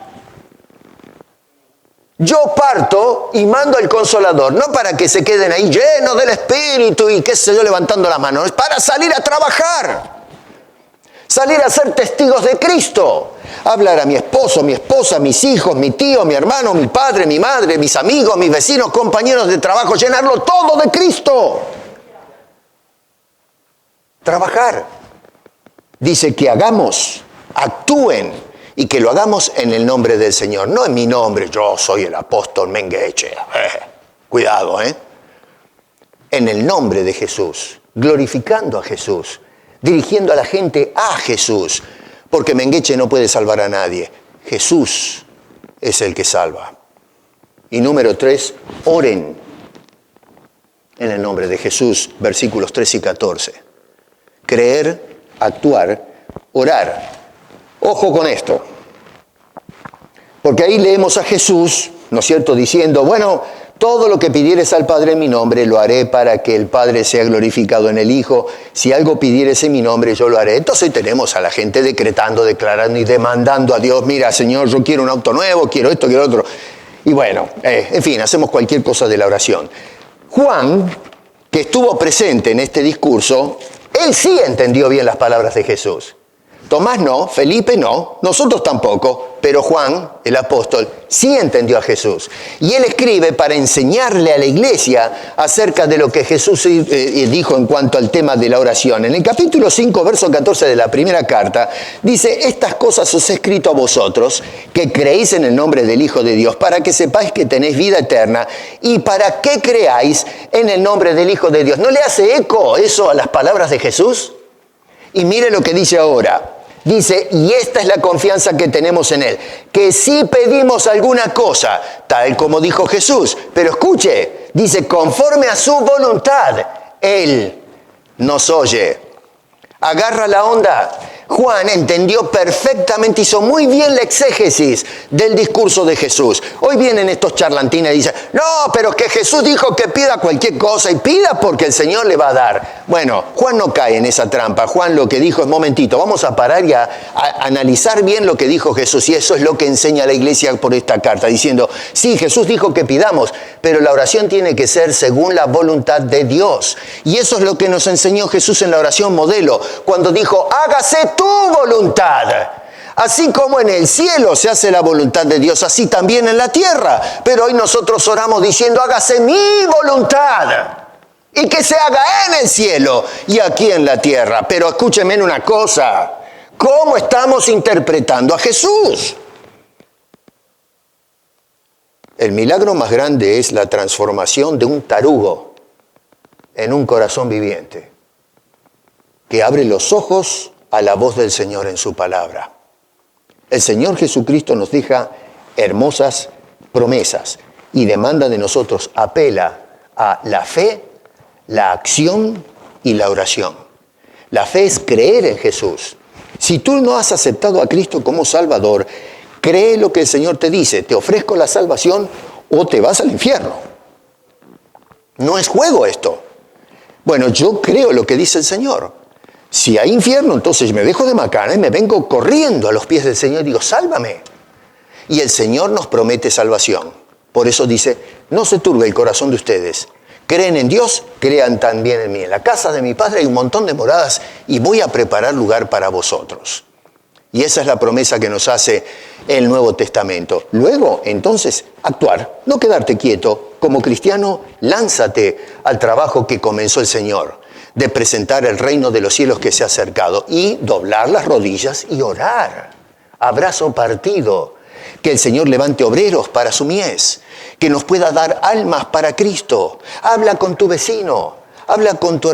Yo parto y mando al Consolador, no para que se queden ahí llenos del Espíritu y qué sé yo, levantando la mano. Es para salir a trabajar. Salir a ser testigos de Cristo. Hablar a mi esposo, mi esposa, mis hijos, mi tío, mi hermano, mi padre, mi madre, mis amigos, mis vecinos, compañeros de trabajo. Llenarlo todo de Cristo. Trabajar. Dice que hagamos, actúen. Y que lo hagamos en el nombre del Señor. No en mi nombre, yo soy el apóstol Mengeche. Cuidado, ¿eh? En el nombre de Jesús. Glorificando a Jesús. Dirigiendo a la gente a Jesús. Porque Mengeche no puede salvar a nadie. Jesús es el que salva. Y número 3, oren. En el nombre de Jesús, versículos 13 y 14. Creer, actuar, orar. Ojo con esto, porque ahí leemos a Jesús, ¿no es cierto?, diciendo, bueno, todo lo que pidieres al Padre en mi nombre, lo haré para que el Padre sea glorificado en el Hijo. Si algo pidieres en mi nombre, yo lo haré. Entonces tenemos a la gente decretando, declarando y demandando a Dios, mira, Señor, yo quiero un auto nuevo, quiero esto, quiero otro. Y bueno, en fin, hacemos cualquier cosa de la oración. Juan, que estuvo presente en este discurso, él sí entendió bien las palabras de Jesús. Tomás no, Felipe no, nosotros tampoco, pero Juan, el apóstol, sí entendió a Jesús. Y él escribe para enseñarle a la iglesia acerca de lo que Jesús dijo en cuanto al tema de la oración. En el capítulo 5, verso 14 de la primera carta, dice, estas cosas os he escrito a vosotros, que creéis en el nombre del Hijo de Dios, para que sepáis que tenéis vida eterna, y para que creáis en el nombre del Hijo de Dios. ¿No le hace eco eso a las palabras de Jesús? Y mire lo que dice ahora. Dice, y esta es la confianza que tenemos en Él, que si pedimos alguna cosa, tal como dijo Jesús, pero escuche, dice, conforme a su voluntad, Él nos oye. Agarra la onda. Juan entendió perfectamente, hizo muy bien la exégesis del discurso de Jesús. Hoy vienen estos charlantines y dicen, no, pero que Jesús dijo que pida cualquier cosa y pida porque el Señor le va a dar. Bueno, Juan no cae en esa trampa. Juan lo que dijo es, momentito, vamos a parar y a analizar bien lo que dijo Jesús. Y eso es lo que enseña la iglesia por esta carta, diciendo, sí, Jesús dijo que pidamos, pero la oración tiene que ser según la voluntad de Dios. Y eso es lo que nos enseñó Jesús en la oración modelo, cuando dijo, hágase tu voluntad. Así como en el cielo se hace la voluntad de Dios, así también en la tierra. Pero hoy nosotros oramos diciendo, hágase mi voluntad. Y que se haga en el cielo y aquí en la tierra. Pero escúchenme una cosa, ¿cómo estamos interpretando a Jesús? El milagro más grande es la transformación de un tarugo en un corazón viviente, que abre los ojos a la voz del Señor en su palabra. El Señor Jesucristo nos deja hermosas promesas y demanda de nosotros, apela a la fe, la acción y la oración. La fe es creer en Jesús. Si tú no has aceptado a Cristo como Salvador, cree lo que el Señor te dice. Te ofrezco la salvación o te vas al infierno. No es juego esto. Bueno, yo creo lo que dice el Señor. Si hay infierno, entonces me dejo de macana y me vengo corriendo a los pies del Señor y digo, sálvame. Y el Señor nos promete salvación. Por eso dice, no se turbe el corazón de ustedes. Creen en Dios, crean también en mí. En la casa de mi Padre hay un montón de moradas y voy a preparar lugar para vosotros. Y esa es la promesa que nos hace el Nuevo Testamento. Luego, entonces, actuar, no quedarte quieto. Como cristiano, lánzate al trabajo que comenzó el Señor, de presentar el reino de los cielos que se ha acercado y doblar las rodillas y orar. Abrazo partido. Que el Señor levante obreros para su mies, que nos pueda dar almas para Cristo. Habla con tu vecino, habla con tu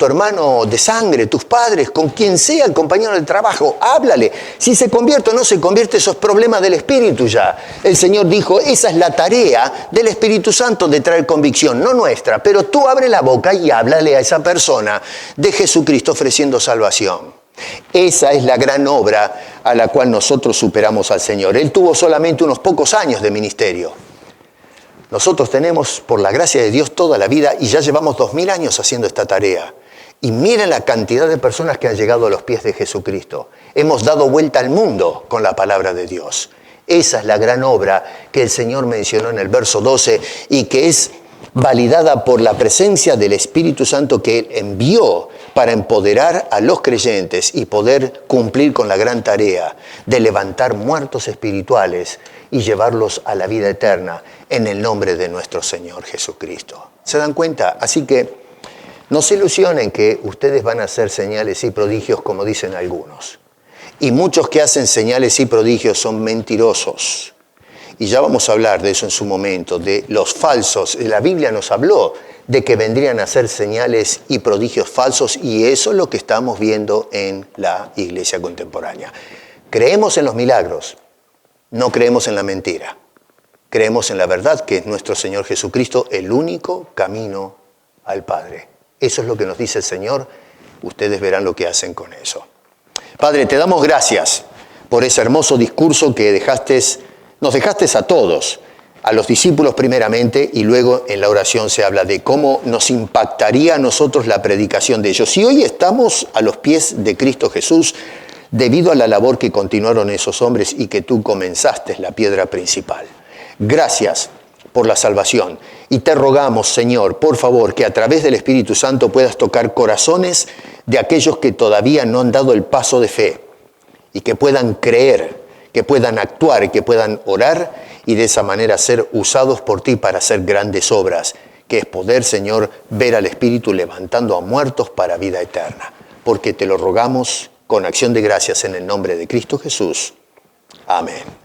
hermano de sangre, tus padres, con quien sea el compañero de trabajo, háblale. Si se convierte o no se convierte, eso es problema del Espíritu ya. El Señor dijo, esa es la tarea del Espíritu Santo de traer convicción, no nuestra. Pero tú abre la boca y háblale a esa persona de Jesucristo ofreciendo salvación. Esa es la gran obra a la cual nosotros superamos al Señor. Él tuvo solamente unos pocos años de ministerio. Nosotros tenemos, por la gracia de Dios, toda la vida y ya llevamos 2000 años haciendo esta tarea. Y miren la cantidad de personas que han llegado a los pies de Jesucristo. Hemos dado vuelta al mundo con la palabra de Dios. Esa es la gran obra que el Señor mencionó en el verso 12 y que es validada por la presencia del Espíritu Santo que Él envió para empoderar a los creyentes y poder cumplir con la gran tarea de levantar muertos espirituales y llevarlos a la vida eterna en el nombre de nuestro Señor Jesucristo. ¿Se dan cuenta? Así que no se ilusionen que ustedes van a hacer señales y prodigios como dicen algunos. Y muchos que hacen señales y prodigios son mentirosos. Y ya vamos a hablar de eso en su momento, de los falsos. La Biblia nos habló de que vendrían a ser señales y prodigios falsos y eso es lo que estamos viendo en la iglesia contemporánea. Creemos en los milagros, no creemos en la mentira. Creemos en la verdad que es nuestro Señor Jesucristo el único camino al Padre. Eso es lo que nos dice el Señor. Ustedes verán lo que hacen con eso. Padre, te damos gracias por ese hermoso discurso que nos dejaste a todos, a los discípulos primeramente, y luego en la oración se habla de cómo nos impactaría a nosotros la predicación de ellos. Y hoy estamos a los pies de Cristo Jesús debido a la labor que continuaron esos hombres y que tú comenzaste, la piedra principal. Gracias por la salvación. Y te rogamos, Señor, por favor, que a través del Espíritu Santo puedas tocar corazones de aquellos que todavía no han dado el paso de fe y que puedan creer, que puedan actuar, que puedan orar y de esa manera ser usados por ti para hacer grandes obras, que es poder, Señor, ver al Espíritu levantando a muertos para vida eterna. Porque te lo rogamos con acción de gracias en el nombre de Cristo Jesús. Amén.